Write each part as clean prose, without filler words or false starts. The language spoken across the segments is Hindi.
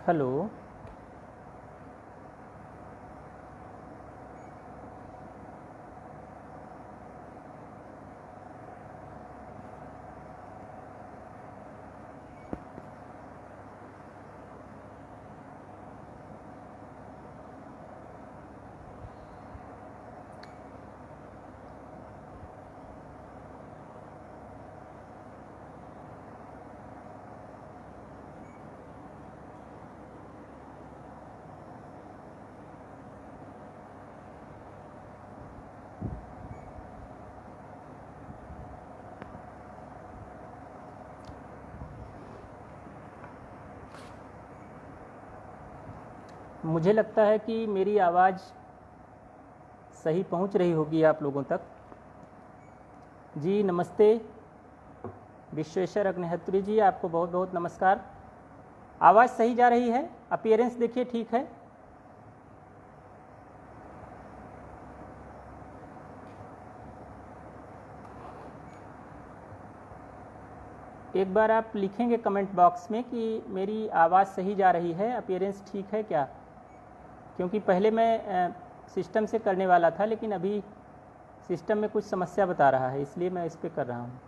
हेलो। मुझे लगता है कि मेरी आवाज़ सही पहुंच रही होगी आप लोगों तक। जी नमस्ते, विश्वेश्वर अग्निहोत्री जी, आपको बहुत बहुत नमस्कार। आवाज़ सही जा रही है? अपीयरेंस देखिए ठीक है? एक बार आप लिखेंगे कमेंट बॉक्स में कि मेरी आवाज़ सही जा रही है, अपीयरेंस ठीक है क्या? क्योंकि पहले मैं सिस्टम से करने वाला था, लेकिन अभी सिस्टम में कुछ समस्या बता रहा है, इसलिए मैं इस पर कर रहा हूँ।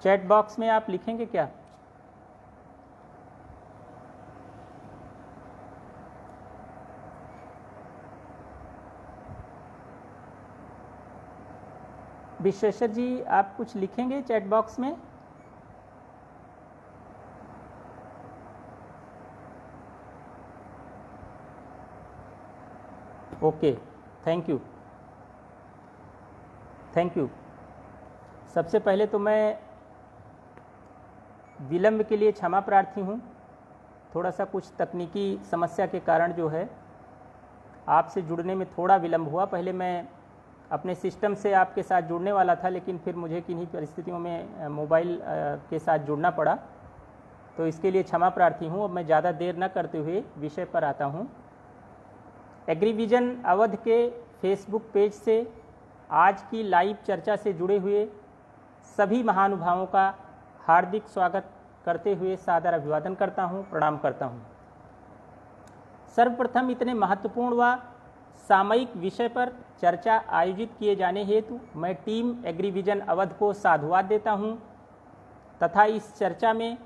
चैट बॉक्स में आप लिखेंगे क्या? विश्वेश्वर जी, आप कुछ लिखेंगे चैट बॉक्स में? Okay, thank you, thank you. सबसे पहले तो मैं विलंब के लिए क्षमा प्रार्थी हूँ। थोड़ा सा कुछ तकनीकी समस्या के कारण जो है आपसे जुड़ने में थोड़ा विलंब हुआ। पहले मैं अपने सिस्टम से आपके साथ जुड़ने वाला था, लेकिन फिर मुझे किन्हीं परिस्थितियों में मोबाइल के साथ जुड़ना पड़ा, तो इसके लिए क्षमा प्रार्थी हूँ। अब मैं ज़्यादा देर न करते हुए विषय पर आता हूँ। एग्रीविजन अवध के फेसबुक पेज से आज की लाइव चर्चा से जुड़े हुए सभी महानुभावों का हार्दिक स्वागत करते हुए सादर अभिवादन करता हूं, प्रणाम करता हूं। सर्वप्रथम इतने महत्वपूर्ण व सामयिक विषय पर चर्चा आयोजित किए जाने हेतु मैं टीम एग्रीविजन अवध को साधुवाद देता हूं तथा इस चर्चा में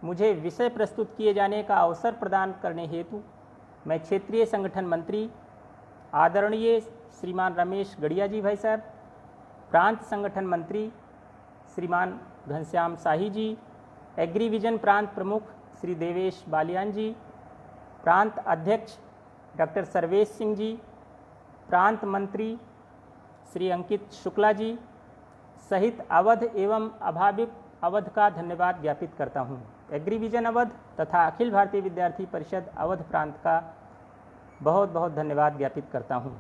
मुझे विषय प्रस्तुत किए जाने का अवसर प्रदान करने हेतु मैं क्षेत्रीय संगठन मंत्री आदरणीय श्रीमान रमेश गढ़िया जी भाई साहब, प्रांत संगठन मंत्री श्रीमान घनश्याम शाही जी, एग्रीविजन प्रांत प्रमुख श्री देवेश बालियान जी, प्रांत अध्यक्ष डॉक्टर सर्वेश सिंह जी, प्रांत मंत्री श्री अंकित शुक्ला जी सहित अवध एवं अभाविक अवध का धन्यवाद ज्ञापित करता हूं। एग्रीविजन अवध तथा अखिल भारतीय विद्यार्थी परिषद अवध प्रांत का बहुत बहुत धन्यवाद ज्ञापित करता हूं।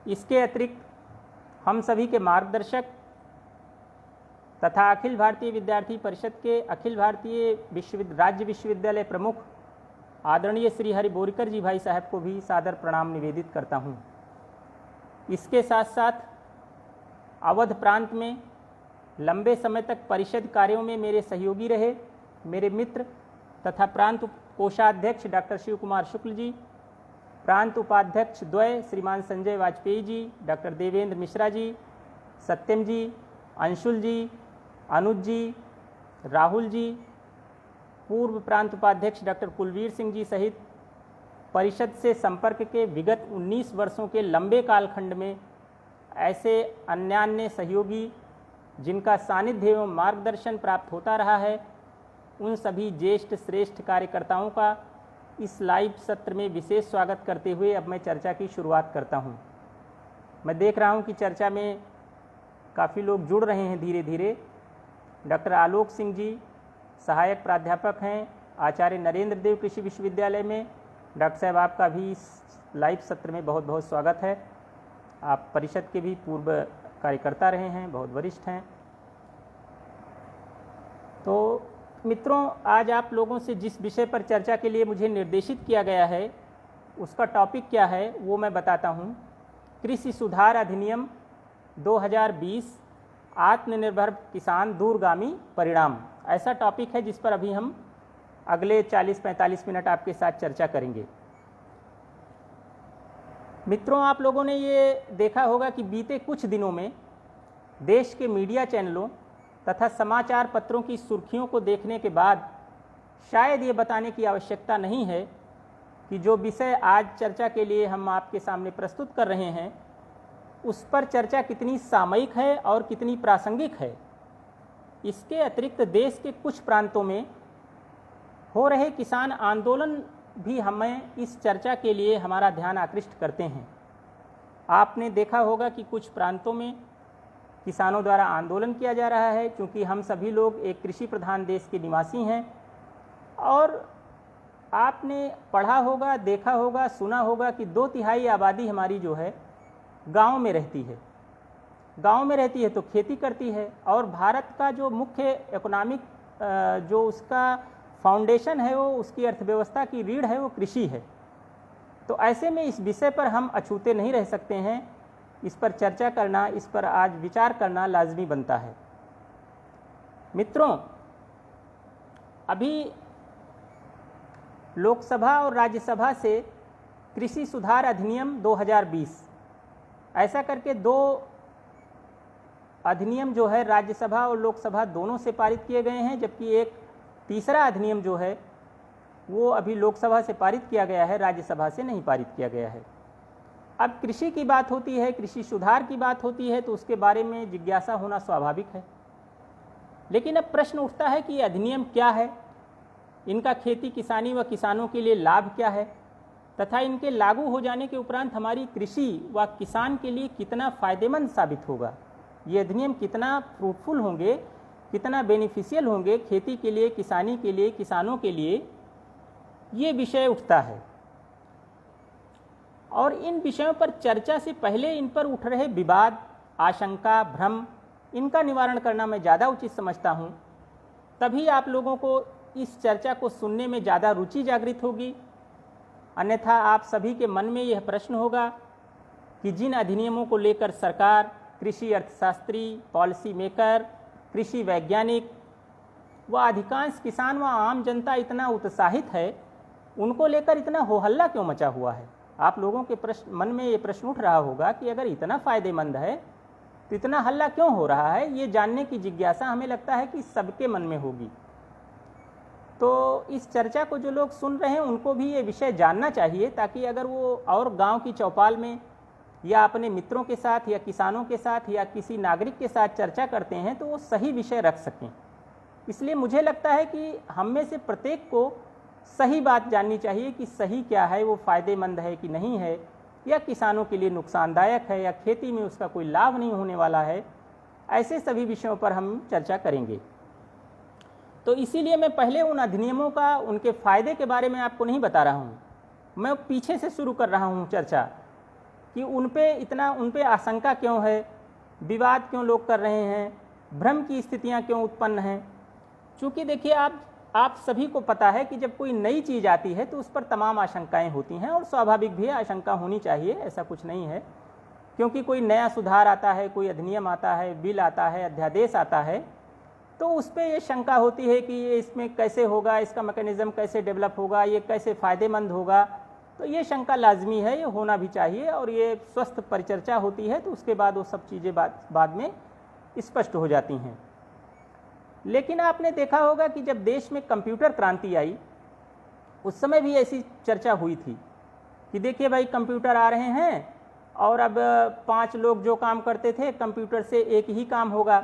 इसके अतिरिक्त हम सभी के मार्गदर्शक तथा अखिल भारतीय विद्यार्थी परिषद के अखिल भारतीय राज्य विश्वविद्यालय प्रमुख आदरणीय श्री हरि बोरकर जी भाई साहब को भी सादर प्रणाम निवेदित करता हूं। इसके साथ साथ अवध प्रांत में लंबे समय तक परिषद कार्यों में मेरे सहयोगी रहे मेरे मित्र तथा प्रांत कोषाध्यक्ष डॉक्टर शिव कुमार शुक्ल जी, प्रांत उपाध्यक्ष द्वय श्रीमान संजय वाजपेयी जी, डॉक्टर देवेंद्र मिश्रा जी, सत्यम जी, अंशुल जी, अनुज जी, राहुल जी, पूर्व प्रांत उपाध्यक्ष डॉक्टर कुलवीर सिंह जी सहित परिषद से संपर्क के विगत 19 वर्षों के लंबे कालखंड में ऐसे अन्यान्य सहयोगी जिनका सानिध्य एवं मार्गदर्शन प्राप्त होता रहा है, उन सभी ज्येष्ठ श्रेष्ठ कार्यकर्ताओं का इस लाइव सत्र में विशेष स्वागत करते हुए अब मैं चर्चा की शुरुआत करता हूं। मैं देख रहा हूं कि चर्चा में काफ़ी लोग जुड़ रहे हैं धीरे धीरे। डॉक्टर आलोक सिंह जी सहायक प्राध्यापक हैं आचार्य नरेंद्र देव कृषि विश्वविद्यालय में। डॉक्टर साहब, आपका भी इस लाइव सत्र में बहुत बहुत स्वागत है। आप परिषद के भी पूर्व कार्यकर्ता रहे हैं, बहुत वरिष्ठ हैं। तो मित्रों, आज आप लोगों से जिस विषय पर चर्चा के लिए मुझे निर्देशित किया गया है उसका टॉपिक क्या है वो मैं बताता हूँ। कृषि सुधार अधिनियम 2020 आत्मनिर्भर किसान दूरगामी परिणाम, ऐसा टॉपिक है जिस पर अभी हम अगले 40-45 मिनट आपके साथ चर्चा करेंगे। मित्रों, आप लोगों ने ये देखा होगा कि बीते कुछ दिनों में देश के मीडिया चैनलों तथा समाचार पत्रों की सुर्खियों को देखने के बाद शायद ये बताने की आवश्यकता नहीं है कि जो विषय आज चर्चा के लिए हम आपके सामने प्रस्तुत कर रहे हैं उस पर चर्चा कितनी सामयिक है और कितनी प्रासंगिक है। इसके अतिरिक्त देश के कुछ प्रांतों में हो रहे किसान आंदोलन भी हमें इस चर्चा के लिए हमारा ध्यान आकृष्ट करते हैं। आपने देखा होगा कि कुछ प्रांतों में किसानों द्वारा आंदोलन किया जा रहा है, क्योंकि हम सभी लोग एक कृषि प्रधान देश के निवासी हैं। और आपने पढ़ा होगा, देखा होगा, सुना होगा कि 2/3 आबादी हमारी जो है गाँव में रहती है। गाँव में रहती है तो खेती करती है, और भारत का जो मुख्य इकोनॉमिक जो उसका फाउंडेशन है, वो उसकी अर्थव्यवस्था की रीढ़ है, वो कृषि है। तो ऐसे में इस विषय पर हम अछूते नहीं रह सकते हैं। इस पर चर्चा करना, इस पर आज विचार करना लाजमी बनता है। मित्रों, अभी लोकसभा और राज्यसभा से कृषि सुधार अधिनियम 2020 ऐसा करके 2 अधिनियम जो है राज्यसभा और लोकसभा दोनों से पारित किए गए हैं, जबकि एक तीसरा अधिनियम जो है वो अभी लोकसभा से पारित किया गया है, राज्यसभा से नहीं पारित किया गया है। अब कृषि की बात होती है, कृषि सुधार की बात होती है, तो उसके बारे में जिज्ञासा होना स्वाभाविक है। लेकिन अब प्रश्न उठता है कि ये अधिनियम क्या है, इनका खेती किसानी व किसानों के लिए लाभ क्या है, तथा इनके लागू हो जाने के उपरांत हमारी कृषि व किसान के लिए कितना फ़ायदेमंद साबित होगा। ये अधिनियम कितना फ्रूटफुल होंगे, कितना बेनिफिशियल होंगे खेती के लिए, किसानी के लिए, किसानों के लिए, ये विषय उठता है। और इन विषयों पर चर्चा से पहले इन पर उठ रहे विवाद, आशंका, भ्रम, इनका निवारण करना मैं ज़्यादा उचित समझता हूँ। तभी आप लोगों को इस चर्चा को सुनने में ज़्यादा रुचि जागृत होगी। अन्यथा आप सभी के मन में यह प्रश्न होगा कि जिन अधिनियमों को लेकर सरकार, कृषि अर्थशास्त्री, पॉलिसी मेकर, कृषि वैज्ञानिक व अधिकांश किसान व आम जनता इतना उत्साहित है, उनको लेकर इतना हो हल्ला क्यों मचा हुआ है। आप लोगों के मन में ये प्रश्न उठ रहा होगा कि अगर इतना फ़ायदेमंद है तो इतना हल्ला क्यों हो रहा है। ये जानने की जिज्ञासा हमें लगता है कि सबके मन में होगी। तो इस चर्चा को जो लोग सुन रहे हैं उनको भी ये विषय जानना चाहिए, ताकि अगर वो और गांव की चौपाल में या अपने मित्रों के साथ या किसानों के साथ या किसी नागरिक के साथ चर्चा करते हैं तो वो सही विषय रख सकें। इसलिए मुझे लगता है कि हम में से प्रत्येक को सही बात जाननी चाहिए कि सही क्या है, वो फ़ायदेमंद है कि नहीं है, या किसानों के लिए नुकसानदायक है, या खेती में उसका कोई लाभ नहीं होने वाला है। ऐसे सभी विषयों पर हम चर्चा करेंगे। तो इसीलिए मैं पहले उन अधिनियमों का, उनके फ़ायदे के बारे में आपको नहीं बता रहा हूँ। मैं पीछे से शुरू कर रहा हूँ चर्चा कि उन पे आशंका क्यों है, विवाद क्यों लोग कर रहे हैं, भ्रम की स्थितियाँ क्यों उत्पन्न हैं। चूँकि देखिए, आप सभी को पता है कि जब कोई नई चीज़ आती है तो उस पर तमाम आशंकाएं होती हैं, और स्वाभाविक भी आशंका होनी चाहिए, ऐसा कुछ नहीं है। क्योंकि कोई नया सुधार आता है, कोई अधिनियम आता है, बिल आता है, अध्यादेश आता है, तो उस पर ये शंका होती है कि ये इसमें कैसे होगा, इसका मैकेनिज़्म कैसे डेवलप होगा, ये कैसे फ़ायदेमंद होगा। तो ये शंका लाजमी है, ये होना भी चाहिए, और ये स्वस्थ परिचर्चा होती है तो उसके बाद वो सब चीज़ें बाद में स्पष्ट हो जाती हैं। लेकिन आपने देखा होगा कि जब देश में कंप्यूटर क्रांति आई, उस समय भी ऐसी चर्चा हुई थी कि देखिए भाई, कंप्यूटर आ रहे हैं और अब 5 लोग जो काम करते थे कंप्यूटर से एक ही काम होगा।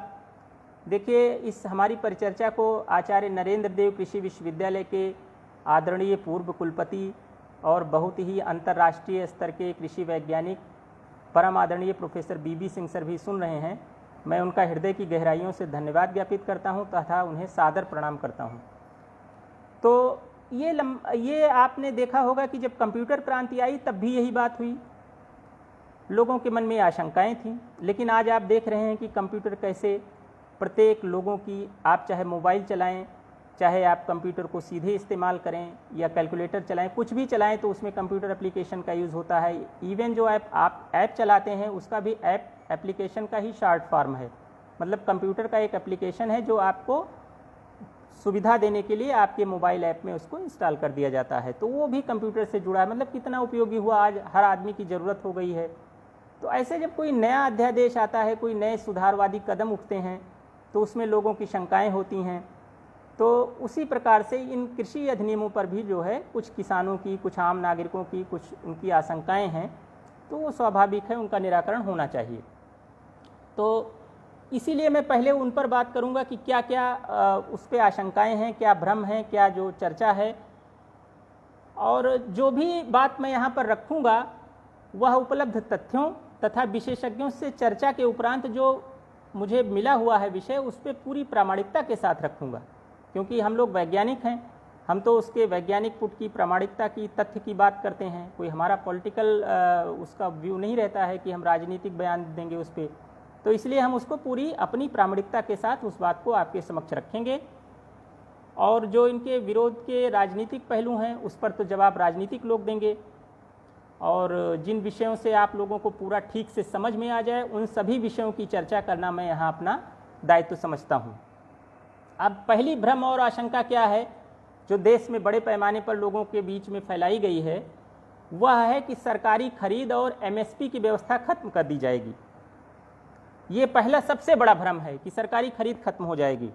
देखिए, इस हमारी परिचर्चा को आचार्य नरेंद्र देव कृषि विश्वविद्यालय के आदरणीय पूर्व कुलपति और बहुत ही अंतर्राष्ट्रीय स्तर के कृषि वैज्ञानिक परम आदरणीय प्रोफेसर बीबी सिंह सर भी सुन रहे हैं। मैं उनका हृदय की गहराइयों से धन्यवाद ज्ञापित करता हूं तथा उन्हें सादर प्रणाम करता हूं। तो ये आपने देखा होगा कि जब कंप्यूटर क्रांति आई तब भी यही बात हुई, लोगों के मन में आशंकाएं थीं। लेकिन आज आप देख रहे हैं कि कंप्यूटर कैसे प्रत्येक लोगों की, आप चाहे मोबाइल चलाएं, चाहे आप कंप्यूटर को सीधे इस्तेमाल करें या कैलकुलेटर चलाएं, कुछ भी चलाएं तो उसमें कंप्यूटर एप्लीकेशन का यूज़ होता है। इवन जो आप ऐप चलाते हैं उसका भी एप्लीकेशन का ही शॉर्ट फॉर्म है। मतलब कंप्यूटर का एक एप्लीकेशन है जो आपको सुविधा देने के लिए आपके मोबाइल ऐप में उसको इंस्टॉल कर दिया जाता है, तो वो भी कंप्यूटर से जुड़ा है। मतलब कितना उपयोगी हुआ, आज हर आदमी की ज़रूरत हो गई है। तो ऐसे जब कोई नया अध्यादेश आता है, कोई नए सुधारवादी कदम उठते हैं, तो उसमें लोगों की शंकाएं होती हैं। तो उसी प्रकार से इन कृषि अधिनियमों पर भी जो है कुछ किसानों की, कुछ आम नागरिकों की, कुछ उनकी आशंकाएं हैं, तो वो स्वाभाविक है, उनका निराकरण होना चाहिए। तो इसीलिए मैं पहले उन पर बात करूंगा कि क्या क्या उस पर आशंकाएं हैं, क्या भ्रम हैं, क्या जो चर्चा है, और जो भी बात मैं यहाँ पर रखूंगा वह उपलब्ध तथ्यों तथा विशेषज्ञों से चर्चा के उपरांत जो मुझे मिला हुआ है विषय, उस पर पूरी प्रामाणिकता के साथ रखूंगा, क्योंकि हम लोग वैज्ञानिक हैं। हम तो उसके वैज्ञानिक पुट की, प्रामाणिकता की, तथ्य की बात करते हैं। कोई हमारा पॉलिटिकल उसका व्यू नहीं रहता है कि हम राजनीतिक बयान देंगे उस पर। तो इसलिए हम उसको पूरी अपनी प्रामाणिकता के साथ उस बात को आपके समक्ष रखेंगे, और जो इनके विरोध के राजनीतिक पहलू हैं उस पर तो जवाब राजनीतिक लोग देंगे, और जिन विषयों से आप लोगों को पूरा ठीक से समझ में आ जाए उन सभी विषयों की चर्चा करना मैं यहाँ अपना दायित्व समझता हूँ। अब पहली भ्रम और आशंका क्या है जो देश में बड़े पैमाने पर लोगों के बीच में फैलाई गई है, वह है कि सरकारी खरीद और एमएसपी की व्यवस्था खत्म कर दी जाएगी। ये पहला सबसे बड़ा भ्रम है कि सरकारी खरीद खत्म हो जाएगी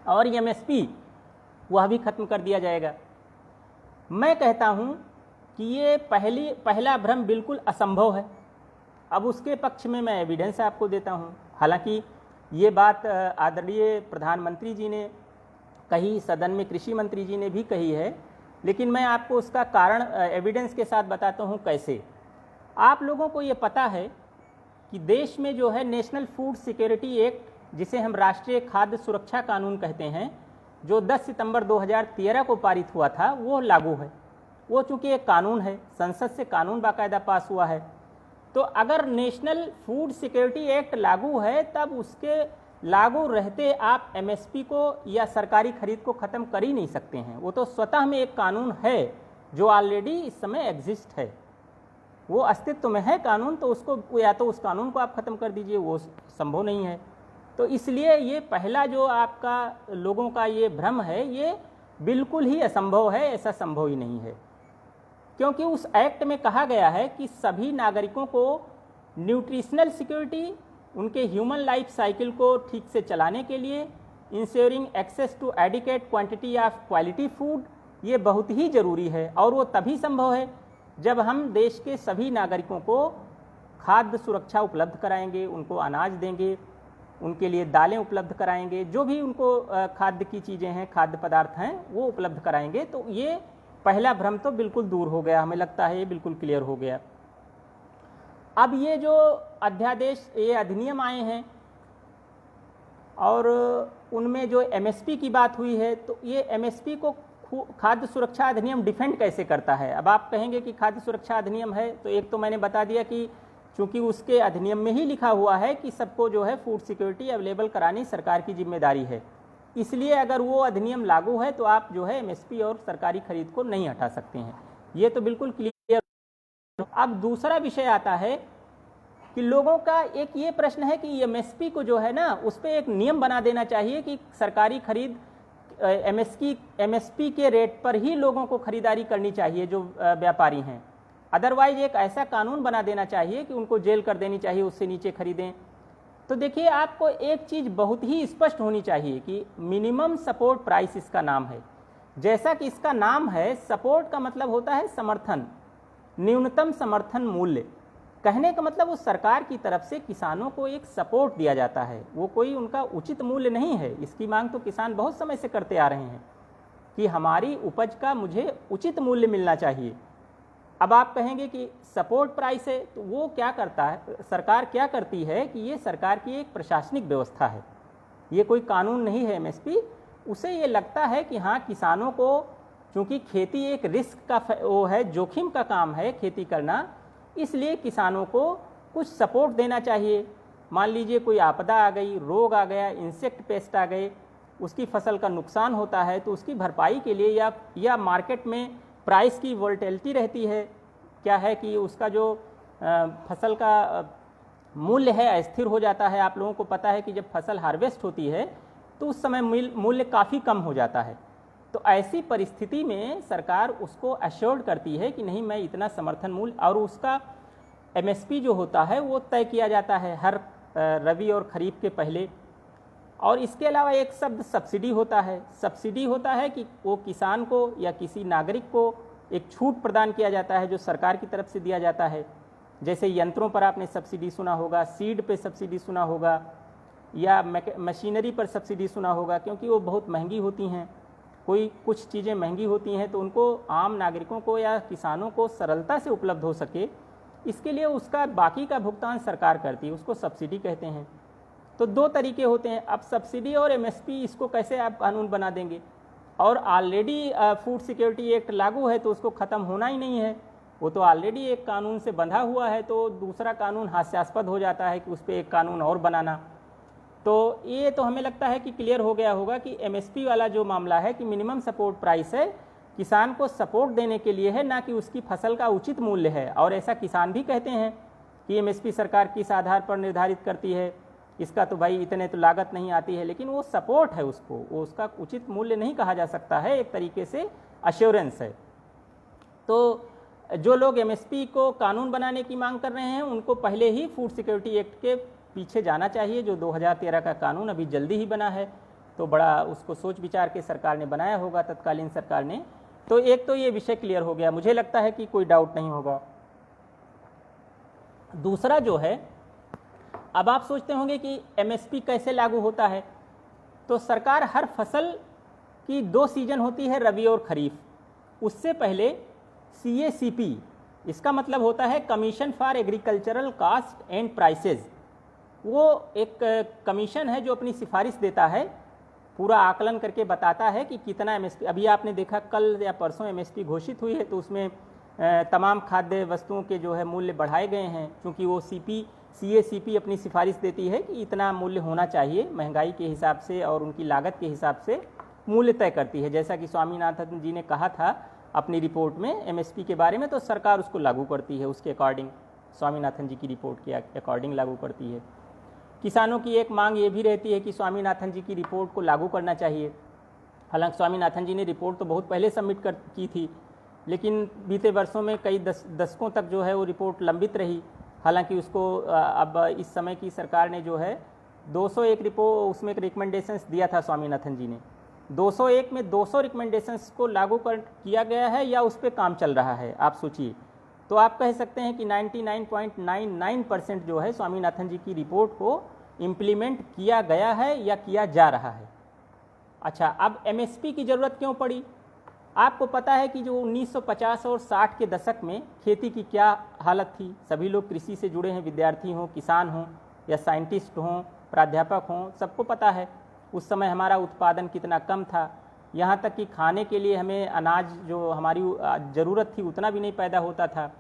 और एमएसपी वह भी खत्म कर दिया जाएगा। मैं कहता हूं कि ये पहला भ्रम बिल्कुल असंभव है। अब उसके पक्ष में मैं एविडेंस आपको देता हूं। हालांकि ये बात आदरणीय प्रधानमंत्री जी ने कही, सदन में कृषि मंत्री जी ने भी कही है, लेकिन मैं आपको उसका कारण एविडेंस के साथ बताता हूं कैसे। आप लोगों को ये पता है कि देश में जो है नेशनल फूड सिक्योरिटी एक्ट, जिसे हम राष्ट्रीय खाद्य सुरक्षा कानून कहते हैं, जो 10 सितंबर 2013 को पारित हुआ था, वो लागू है। वो चूंकि एक कानून है, संसद से कानून बाकायदा पास हुआ है, तो अगर नेशनल फूड सिक्योरिटी एक्ट लागू है तब उसके लागू रहते आप एमएसपी को या सरकारी खरीद को ख़त्म कर ही नहीं सकते हैं। वो तो स्वतः में एक कानून है जो ऑलरेडी इस समय एग्जिस्ट है, वो अस्तित्व में है कानून, तो उसको या तो उस कानून को आप ख़त्म कर दीजिए, वो संभव नहीं है। तो इसलिए ये पहला जो आपका लोगों का ये भ्रम है, ये बिल्कुल ही असंभव है, ऐसा संभव ही नहीं है। क्योंकि उस एक्ट में कहा गया है कि सभी नागरिकों को न्यूट्रिशनल सिक्योरिटी, उनके ह्यूमन लाइफ साइकिल को ठीक से चलाने के लिए ensuring access to adequate quantity of quality food, ये बहुत ही ज़रूरी है। और वो तभी संभव है जब हम देश के सभी नागरिकों को खाद्य सुरक्षा उपलब्ध कराएंगे, उनको अनाज देंगे, उनके लिए दालें उपलब्ध कराएंगे, जो भी उनको खाद्य की चीज़ें हैं, खाद्य पदार्थ हैं, वो उपलब्ध कराएंगे। तो ये पहला भ्रम तो बिल्कुल दूर हो गया, हमें लगता है ये बिल्कुल क्लियर हो गया। अब ये जो अध्यादेश, ये अधिनियम आए हैं और उनमें जो एमएसपी की बात हुई है, तो ये एमएसपी को खाद्य सुरक्षा अधिनियम डिफेंड कैसे करता है। अब आप कहेंगे कि खाद्य सुरक्षा अधिनियम है, तो एक तो मैंने बता दिया कि चूंकि उसके अधिनियम में ही लिखा हुआ है कि सबको जो है फूड सिक्योरिटी अवेलेबल करानी सरकार की जिम्मेदारी है, इसलिए अगर वो अधिनियम लागू है तो आप जो है एमएसपी और सरकारी खरीद को नहीं हटा सकते हैं। ये तो बिल्कुल क्लियर। अब दूसरा विषय आता है कि लोगों का एक ये प्रश्न है कि एमएसपी को जो है ना, उस पर एक नियम बना देना चाहिए कि सरकारी खरीद एमएसपी के रेट पर ही लोगों को खरीदारी करनी चाहिए जो व्यापारी हैं। अदरवाइज एक ऐसा कानून बना देना चाहिए कि उनको जेल कर देनी चाहिए, उससे नीचे खरीदें। तो देखिए, आपको एक चीज़ बहुत ही स्पष्ट होनी चाहिए कि मिनिमम सपोर्ट प्राइस इसका नाम है। जैसा कि इसका नाम है, सपोर्ट का मतलब होता है समर्थन, न्यूनतम समर्थन मूल्य। कहने का मतलब उस सरकार की तरफ से किसानों को एक सपोर्ट दिया जाता है, वो कोई उनका उचित मूल्य नहीं है। इसकी मांग तो किसान बहुत समय से करते आ रहे हैं कि हमारी उपज का मुझे उचित मूल्य मिलना चाहिए। अब आप कहेंगे कि सपोर्ट प्राइस है, तो वो क्या करता है, सरकार क्या करती है कि ये सरकार की एक प्रशासनिक व्यवस्था है, ये कोई कानून नहीं है एमएसपी। उसे ये लगता है कि हाँ, किसानों को, चूँकि खेती एक रिस्क का वो है, जोखिम का काम है खेती करना, इसलिए किसानों को कुछ सपोर्ट देना चाहिए। मान लीजिए कोई आपदा आ गई, रोग आ गया, इंसेक्ट पेस्ट आ गए, उसकी फसल का नुकसान होता है, तो उसकी भरपाई के लिए या मार्केट में प्राइस की वोलेटिलिटी रहती है, क्या है कि उसका जो फसल का मूल्य है अस्थिर हो जाता है। आप लोगों को पता है कि जब फसल हार्वेस्ट होती है तो उस समय मूल्य काफ़ी कम हो जाता है। तो ऐसी परिस्थिति में सरकार उसको एश्योर्ड करती है कि नहीं, मैं इतना समर्थन मूल्य, और उसका एमएसपी जो होता है वो तय किया जाता है हर रबी और खरीफ के पहले। और इसके अलावा एक शब्द सब्सिडी होता है। सब्सिडी होता है कि वो किसान को या किसी नागरिक को एक छूट प्रदान किया जाता है जो सरकार की तरफ से दिया जाता है। जैसे यंत्रों पर आपने सब्सिडी सुना होगा, सीड पे सब्सिडी सुना होगा, या मशीनरी पर सब्सिडी सुना होगा, क्योंकि वो बहुत महंगी होती हैं। कोई कुछ चीज़ें महंगी होती हैं तो उनको आम नागरिकों को या किसानों को सरलता से उपलब्ध हो सके, इसके लिए उसका बाकी का भुगतान सरकार करती है, उसको सब्सिडी कहते हैं। तो दो तरीके होते हैं। अब सब्सिडी और एमएसपी, इसको कैसे आप कानून बना देंगे? और ऑलरेडी फूड सिक्योरिटी एक्ट लागू है तो उसको ख़त्म होना ही नहीं है, वो तो ऑलरेडी एक कानून से बंधा हुआ है। तो दूसरा कानून हास्यास्पद हो जाता है कि उस पर एक कानून और बनाना। तो ये तो हमें लगता है कि क्लियर हो गया होगा कि एमएसपी वाला जो मामला है कि मिनिमम सपोर्ट प्राइस है, किसान को सपोर्ट देने के लिए है, ना कि उसकी फसल का उचित मूल्य है। और ऐसा किसान भी कहते हैं कि एमएसपी सरकार किस आधार पर निर्धारित करती है, इसका तो भाई इतने तो लागत नहीं आती है, लेकिन वो सपोर्ट है, उसको वो उसका उचित मूल्य नहीं कहा जा सकता है, एक तरीके से अश्योरेंस है। तो जो लोग एमएसपी को कानून बनाने की मांग कर रहे हैं उनको पहले ही फूड सिक्योरिटी एक्ट के पीछे जाना चाहिए, जो 2013 का कानून अभी जल्दी ही बना है। तो बड़ा उसको सोच विचार के सरकार ने बनाया होगा, तत्कालीन सरकार ने। तो एक तो ये विषय क्लियर हो गया, मुझे लगता है कि कोई डाउट नहीं होगा। दूसरा जो है, अब आप सोचते होंगे कि एमएसपी कैसे लागू होता है। तो सरकार हर फसल की 2 सीजन होती है, रबी और खरीफ। उससे पहले CACP, इसका मतलब होता है commission for agricultural cost and prices, वो एक कमीशन है जो अपनी सिफारिश देता है, पूरा आकलन करके बताता है कि कितना एमएसपी। अभी आपने देखा कल या परसों एमएसपी घोषित हुई है, तो उसमें तमाम खाद्य वस्तुओं के जो है मूल्य बढ़ाए गए हैं, क्योंकि वो CACP अपनी सिफारिश देती है कि इतना मूल्य होना चाहिए, महंगाई के हिसाब से और उनकी लागत के हिसाब से मूल्य तय करती है। जैसा कि स्वामीनाथन जी ने कहा था अपनी रिपोर्ट में एमएसपी के बारे में, तो सरकार उसको लागू करती है, उसके अकॉर्डिंग, स्वामीनाथन जी की रिपोर्ट के अकॉर्डिंग लागू करती है। किसानों की एक मांग ये भी रहती है कि स्वामीनाथन जी की रिपोर्ट को लागू करना चाहिए। हालांकि स्वामीनाथन जी ने रिपोर्ट तो बहुत पहले सबमिट की थी, लेकिन बीते वर्षों में कई दशकों तक जो है वो रिपोर्ट लंबित रही। हालांकि उसको अब इस समय की सरकार ने जो है 201 रिपोर्ट, उसमें एक रिकमेंडेशंस दिया था स्वामीनाथन जी ने। 201 में 200 रिकमेंडेशंस को लागू किया गया है या उस पर काम चल रहा है, आप सोचिए। तो आप कह सकते हैं कि 99.99% जो है स्वामीनाथन जी की रिपोर्ट को इम्प्लीमेंट किया गया है या किया जा रहा है। अच्छा, अब एमएसपी की ज़रूरत क्यों पड़ी? आपको पता है कि जो 1950 और 60 के दशक में खेती की क्या हालत थी। सभी लोग कृषि से जुड़े हैं, विद्यार्थी हों, किसान हों या साइंटिस्ट हों, प्राध्यापक हों, सबको पता है उस समय हमारा उत्पादन कितना कम था। यहाँ तक कि खाने के लिए हमें अनाज जो हमारी ज़रूरत थी उतना भी नहीं पैदा होता था।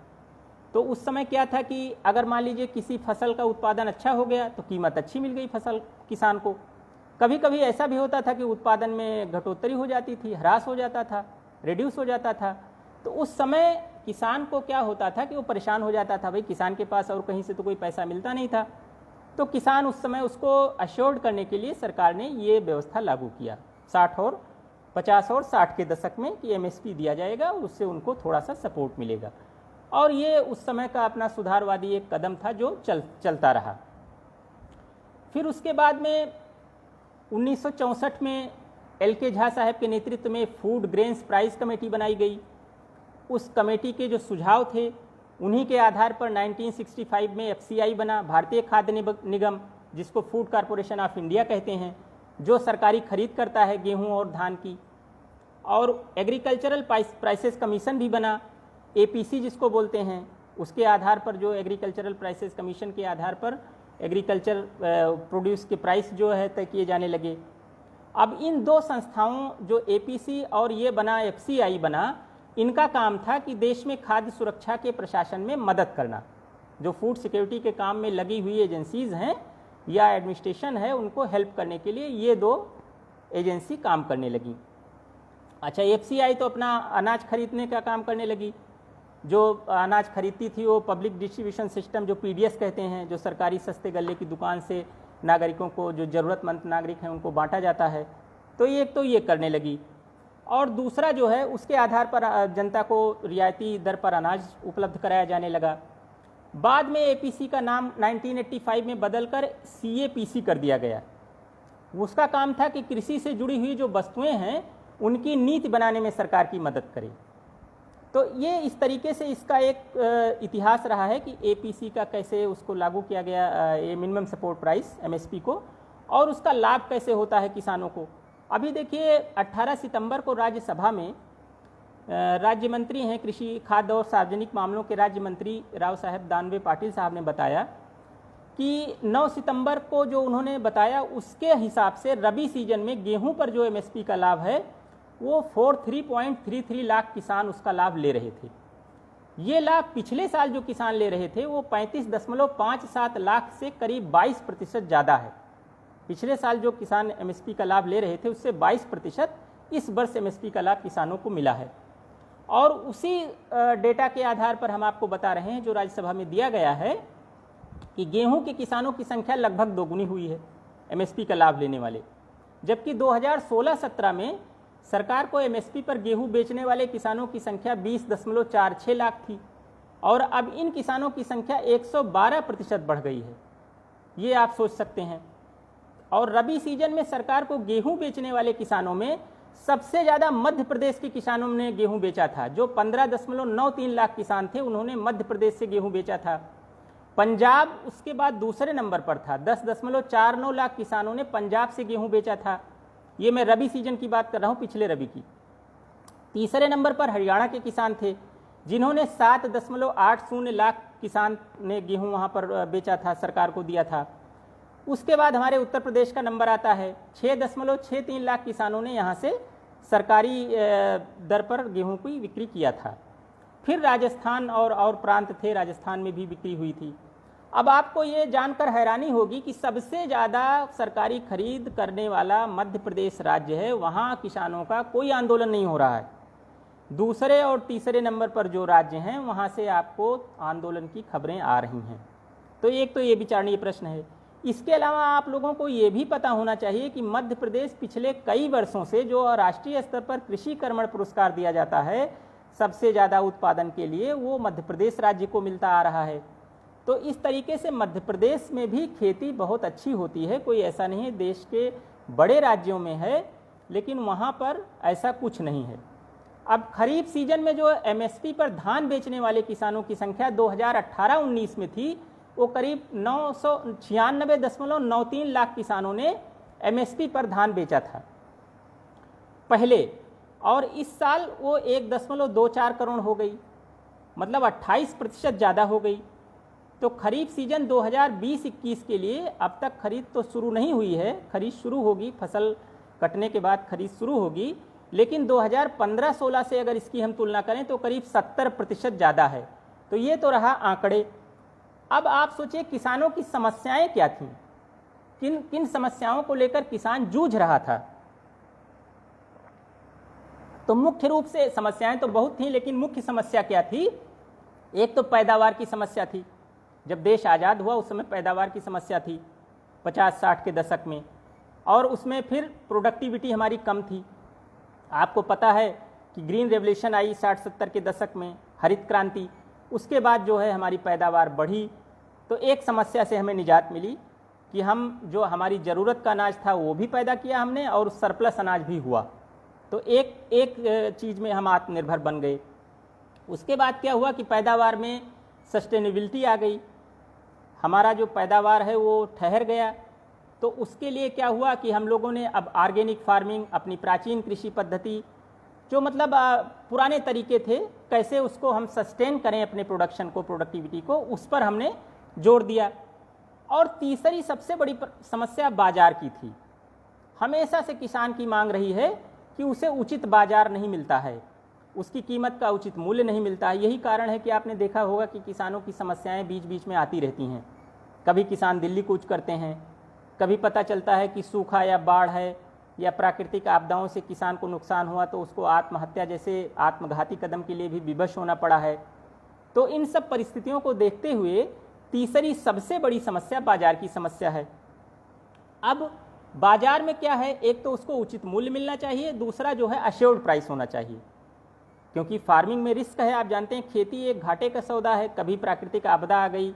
तो उस समय क्या था कि अगर मान लीजिए किसी फसल का उत्पादन अच्छा हो गया तो कीमत अच्छी मिल गई फसल किसान को। कभी कभी ऐसा भी होता था कि उत्पादन में घटोत्तरी हो जाती थी, ह्रास हो जाता था, रिड्यूस हो जाता था। तो उस समय किसान को क्या होता था कि वो परेशान हो जाता था, भाई किसान के पास और कहीं से तो कोई पैसा मिलता नहीं था। तो किसान उस समय उसको अश्योर्ड करने के लिए सरकार ने ये व्यवस्था लागू किया 50 और 60 के दशक में कि एमएसपी दिया जाएगा और उससे उनको थोड़ा सा सपोर्ट मिलेगा। और ये उस समय का अपना सुधारवादी एक कदम था जो चलता रहा। फिर उसके बाद में 1964 में LK झा साहब के नेतृत्व में फूड ग्रेन्स प्राइस कमेटी बनाई गई। उस कमेटी के जो सुझाव थे उन्हीं के आधार पर 1965 में FCI बना, भारतीय खाद्य निगम, जिसको फूड कॉरपोरेशन ऑफ इंडिया कहते हैं, जो सरकारी खरीद करता है गेहूं और धान की। और एग्रीकल्चरल प्राइसेस कमीशन भी बना, APC जिसको बोलते हैं, उसके आधार पर जो एग्रीकल्चरल प्राइसेस कमीशन के आधार पर एग्रीकल्चर प्रोड्यूस के प्राइस जो है तय किए जाने लगे। अब इन दो संस्थाओं जो APC और ये बना FCI बना, इनका काम था कि देश में खाद्य सुरक्षा के प्रशासन में मदद करना। जो फूड सिक्योरिटी के काम में लगी हुई एजेंसीज़ हैं या एडमिनिस्ट्रेशन है, उनको हेल्प करने के लिए ये दो एजेंसी काम करने लगी। अच्छा, FCI तो अपना अनाज खरीदने का काम करने लगी। जो अनाज खरीदती थी वो पब्लिक डिस्ट्रीब्यूशन सिस्टम, जो PDS कहते हैं, जो सरकारी सस्ते गल्ले की दुकान से नागरिकों को, जो ज़रूरतमंद नागरिक हैं उनको बांटा जाता है। तो ये करने लगी, और दूसरा जो है उसके आधार पर जनता को रियायती दर पर अनाज उपलब्ध कराया जाने लगा। बाद में एपीसी का नाम 1985 में बदलकर सीएपीसी कर दिया गया। उसका काम था कि कृषि से जुड़ी हुई जो वस्तुएं हैं उनकी नीति बनाने में सरकार की मदद करे। तो ये इस तरीके से इसका एक इतिहास रहा है कि एपीसी का कैसे उसको लागू किया गया, ये मिनिमम सपोर्ट प्राइस एमएसपी को, और उसका लाभ कैसे होता है किसानों को। अभी देखिए 18 सितंबर को राज्यसभा में राज्य मंत्री हैं, कृषि, खाद्य और सार्वजनिक मामलों के राज्य मंत्री राव साहेब दानवे पाटिल साहब ने बताया कि 9 सितंबर को जो उन्होंने बताया उसके हिसाब से रबी सीजन में गेहूं पर जो एमएसपी का लाभ है वो 43.33 लाख किसान उसका लाभ ले रहे थे। ये लाभ पिछले साल जो किसान ले रहे थे वो 35.57 लाख से करीब 22% ज़्यादा है। पिछले साल जो किसान एमएसपी का लाभ ले रहे थे उससे 22% इस वर्ष एमएसपी का लाभ किसानों को मिला है। और उसी डेटा के आधार पर हम आपको बता रहे हैं जो राज्यसभा में दिया गया है कि गेहूं के किसानों की संख्या लगभग दोगुनी हुई है एमएसपी का लाभ लेने वाले, जबकि 2016-17 में सरकार को एमएसपी पर गेहूं बेचने वाले किसानों की संख्या 20.46 लाख थी, और अब इन किसानों की संख्या 112% बढ़ गई है। ये आप सोच सकते हैं। और रबी सीजन में सरकार को गेहूं बेचने वाले किसानों में सबसे ज़्यादा मध्य प्रदेश के किसानों ने गेहूं बेचा था, जो 15.93 लाख किसान थे, उन्होंने मध्य प्रदेश से गेहूं बेचा था। पंजाब उसके बाद दूसरे नंबर पर था, 10.49 लाख किसानों ने पंजाब से गेहूं बेचा था। ये मैं रबी सीजन की बात कर रहा हूँ, पिछले रबी की। तीसरे नंबर पर हरियाणा के किसान थे, जिन्होंने 7.80 लाख किसान ने गेहूं वहाँ पर बेचा था, सरकार को दिया था। उसके बाद हमारे उत्तर प्रदेश का नंबर आता है, 6.63 लाख किसानों ने यहाँ से सरकारी दर पर गेहूं की बिक्री किया था। फिर राजस्थान और प्रांत थे, राजस्थान में भी बिक्री हुई थी। अब आपको ये जानकर हैरानी होगी कि सबसे ज़्यादा सरकारी खरीद करने वाला मध्य प्रदेश राज्य है, वहाँ किसानों का कोई आंदोलन नहीं हो रहा है। दूसरे और तीसरे नंबर पर जो राज्य हैं वहाँ से आपको आंदोलन की खबरें आ रही हैं। तो एक तो ये विचारणीय प्रश्न है। इसके अलावा आप लोगों को ये भी पता होना चाहिए कि मध्य प्रदेश पिछले कई वर्षों से जो राष्ट्रीय स्तर पर कृषि कर्मण पुरस्कार दिया जाता है सबसे ज़्यादा उत्पादन के लिए, वो मध्य प्रदेश राज्य को मिलता आ रहा है। तो इस तरीके से मध्य प्रदेश में भी खेती बहुत अच्छी होती है, कोई ऐसा नहीं है देश के बड़े राज्यों में है, लेकिन वहाँ पर ऐसा कुछ नहीं है। अब खरीफ सीजन में जो एमएसपी पर धान बेचने वाले किसानों की संख्या 2018-19 में थी, वो करीब 996.93 लाख किसानों ने एमएसपी पर धान बेचा था पहले, और इस साल वो 1.24 करोड़ हो गई, मतलब 28% ज़्यादा हो गई। तो खरीफ सीजन 2020-21 के लिए अब तक खरीद तो शुरू नहीं हुई है, खरीद शुरू होगी, फसल कटने के बाद खरीद शुरू होगी, लेकिन 2015-16 से अगर इसकी हम तुलना करें तो करीब 70% ज़्यादा है। तो ये तो रहा आंकड़े। अब आप सोचिए किसानों की समस्याएं क्या थीं, किन किन समस्याओं को लेकर किसान जूझ रहा था। तो मुख्य रूप से समस्याएं तो बहुत थीं, लेकिन मुख्य समस्या क्या थी? एक तो पैदावार की समस्या थी। जब देश आज़ाद हुआ उस समय पैदावार की समस्या थी 50-60 के दशक में, और उसमें फिर प्रोडक्टिविटी हमारी कम थी। आपको पता है कि ग्रीन रेवोल्यूशन आई 60-70 के दशक में, हरित क्रांति, उसके बाद जो है हमारी पैदावार बढ़ी। तो एक समस्या से हमें निजात मिली कि हम जो हमारी ज़रूरत का अनाज था वो भी पैदा किया हमने, और सरप्लस अनाज भी हुआ। तो एक चीज़ में हम आत्मनिर्भर बन गए। उसके बाद क्या हुआ कि पैदावार में सस्टेनेबिलिटी आ गई, हमारा जो पैदावार है वो ठहर गया। तो उसके लिए क्या हुआ कि हम लोगों ने अब ऑर्गेनिक फार्मिंग, अपनी प्राचीन कृषि पद्धति, जो मतलब पुराने तरीके थे, कैसे उसको हम सस्टेन करें अपने प्रोडक्शन को, प्रोडक्टिविटी को, उस पर हमने जोर दिया। और तीसरी सबसे बड़ी समस्या बाजार की थी। हमेशा से किसान की मांग रही है कि उसे उचित बाजार नहीं मिलता है, उसकी कीमत का उचित मूल्य नहीं मिलता है। यही कारण है कि आपने देखा होगा कि किसानों की समस्याएं बीच बीच में आती रहती हैं। कभी किसान दिल्ली कूच करते हैं, कभी पता चलता है कि सूखा या बाढ़ है या प्राकृतिक आपदाओं से किसान को नुकसान हुआ तो उसको आत्महत्या जैसे आत्मघाती कदम के लिए भी विवश होना पड़ा है। तो इन सब परिस्थितियों को देखते हुए तीसरी सबसे बड़ी समस्या बाजार की समस्या है। अब बाजार में क्या है, एक तो उसको उचित मूल्य मिलना चाहिए, दूसरा जो है अश्योर्ड प्राइस होना चाहिए, क्योंकि फार्मिंग में रिस्क है। आप जानते हैं खेती एक घाटे का सौदा है, कभी प्राकृतिक आपदा आ गई,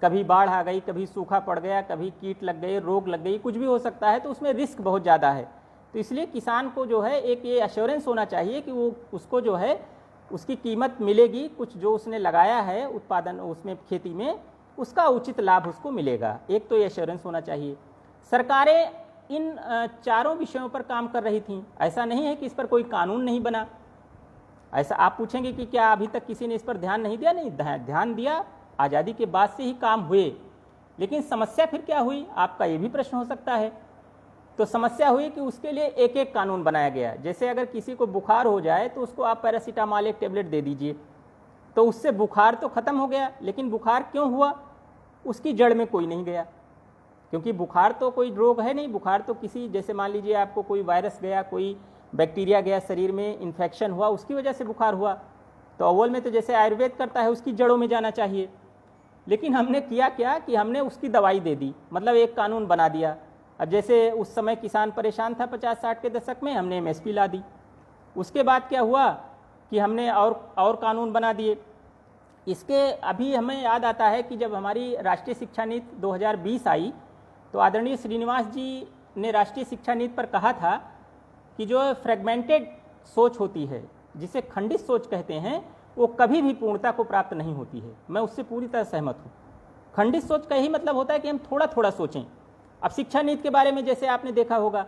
कभी बाढ़ आ गई, कभी सूखा पड़ गया, कभी कीट लग गए, रोग लग गई, कुछ भी हो सकता है, तो उसमें रिस्क बहुत ज़्यादा है। तो इसलिए किसान को जो है एक ये एश्योरेंस होना चाहिए कि वो उसको जो है उसकी कीमत मिलेगी, कुछ जो उसने लगाया है उत्पादन उसमें खेती में उसका उचित लाभ उसको मिलेगा। एक तो ये एश्योरेंस होना चाहिए। सरकारें इन चारों विषयों पर काम कर रही थीं, ऐसा नहीं है कि इस पर कोई कानून नहीं बना। ऐसा आप पूछेंगे कि क्या अभी तक किसी ने इस पर ध्यान नहीं दिया? नहीं, ध्यान दिया, आज़ादी के बाद से ही काम हुए। लेकिन समस्या फिर क्या हुई, आपका ये भी प्रश्न हो सकता है। तो समस्या हुई कि उसके लिए एक एक कानून बनाया गया। जैसे अगर किसी को बुखार हो जाए तो उसको आप पैरासीटामॉल एक टेबलेट दे दीजिए, तो उससे बुखार तो खत्म हो गया, लेकिन बुखार क्यों हुआ उसकी जड़ में कोई नहीं गया, क्योंकि बुखार तो कोई रोग है नहीं। बुखार तो किसी, जैसे मान लीजिए आपको कोई वायरस गया, कोई बैक्टीरिया गया शरीर में, इन्फेक्शन हुआ, उसकी वजह से बुखार हुआ। तो अव्वल में तो जैसे आयुर्वेद करता है उसकी जड़ों में जाना चाहिए, लेकिन हमने किया क्या कि हमने उसकी दवाई दे दी, मतलब एक कानून बना दिया। अब जैसे उस समय किसान परेशान था 50-60 के दशक में, हमने एमएसपी ला दी। उसके बाद क्या हुआ कि हमने और कानून बना दिए। इसके अभी हमें याद आता है कि जब हमारी राष्ट्रीय शिक्षा नीति 2020 आई तो आदरणीय श्रीनिवास जी ने राष्ट्रीय शिक्षा नीति पर कहा था कि जो फ्रेगमेंटेड सोच होती है, जिसे खंडित सोच कहते हैं, वो कभी भी पूर्णता को प्राप्त नहीं होती है। मैं उससे पूरी तरह सहमत हूँ। खंडित सोच का ही मतलब होता है कि हम थोड़ा थोड़ा सोचें। अब शिक्षा नीति के बारे में जैसे आपने देखा होगा,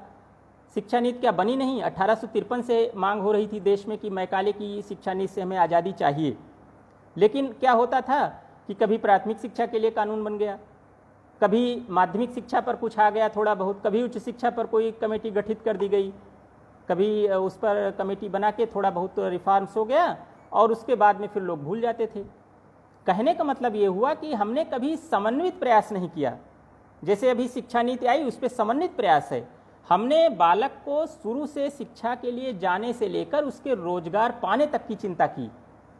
शिक्षा नीति क्या बनी नहीं, 1853 से मांग हो रही थी देश में कि मैकाले की शिक्षा नीति से हमें आज़ादी चाहिए। लेकिन क्या होता था कि कभी प्राथमिक शिक्षा के लिए कानून बन गया, कभी माध्यमिक शिक्षा पर कुछ आ गया थोड़ा बहुत, कभी उच्च शिक्षा पर कोई कमेटी गठित कर दी गई, कभी उस पर कमेटी बना के थोड़ा बहुत रिफॉर्म्स हो गया, और उसके बाद में फिर लोग भूल जाते थे। कहने का मतलब ये हुआ कि हमने कभी समन्वित प्रयास नहीं किया। जैसे अभी शिक्षा नीति आई, उस पर समन्वित प्रयास है। हमने बालक को शुरू से शिक्षा के लिए जाने से लेकर उसके रोजगार पाने तक की चिंता की।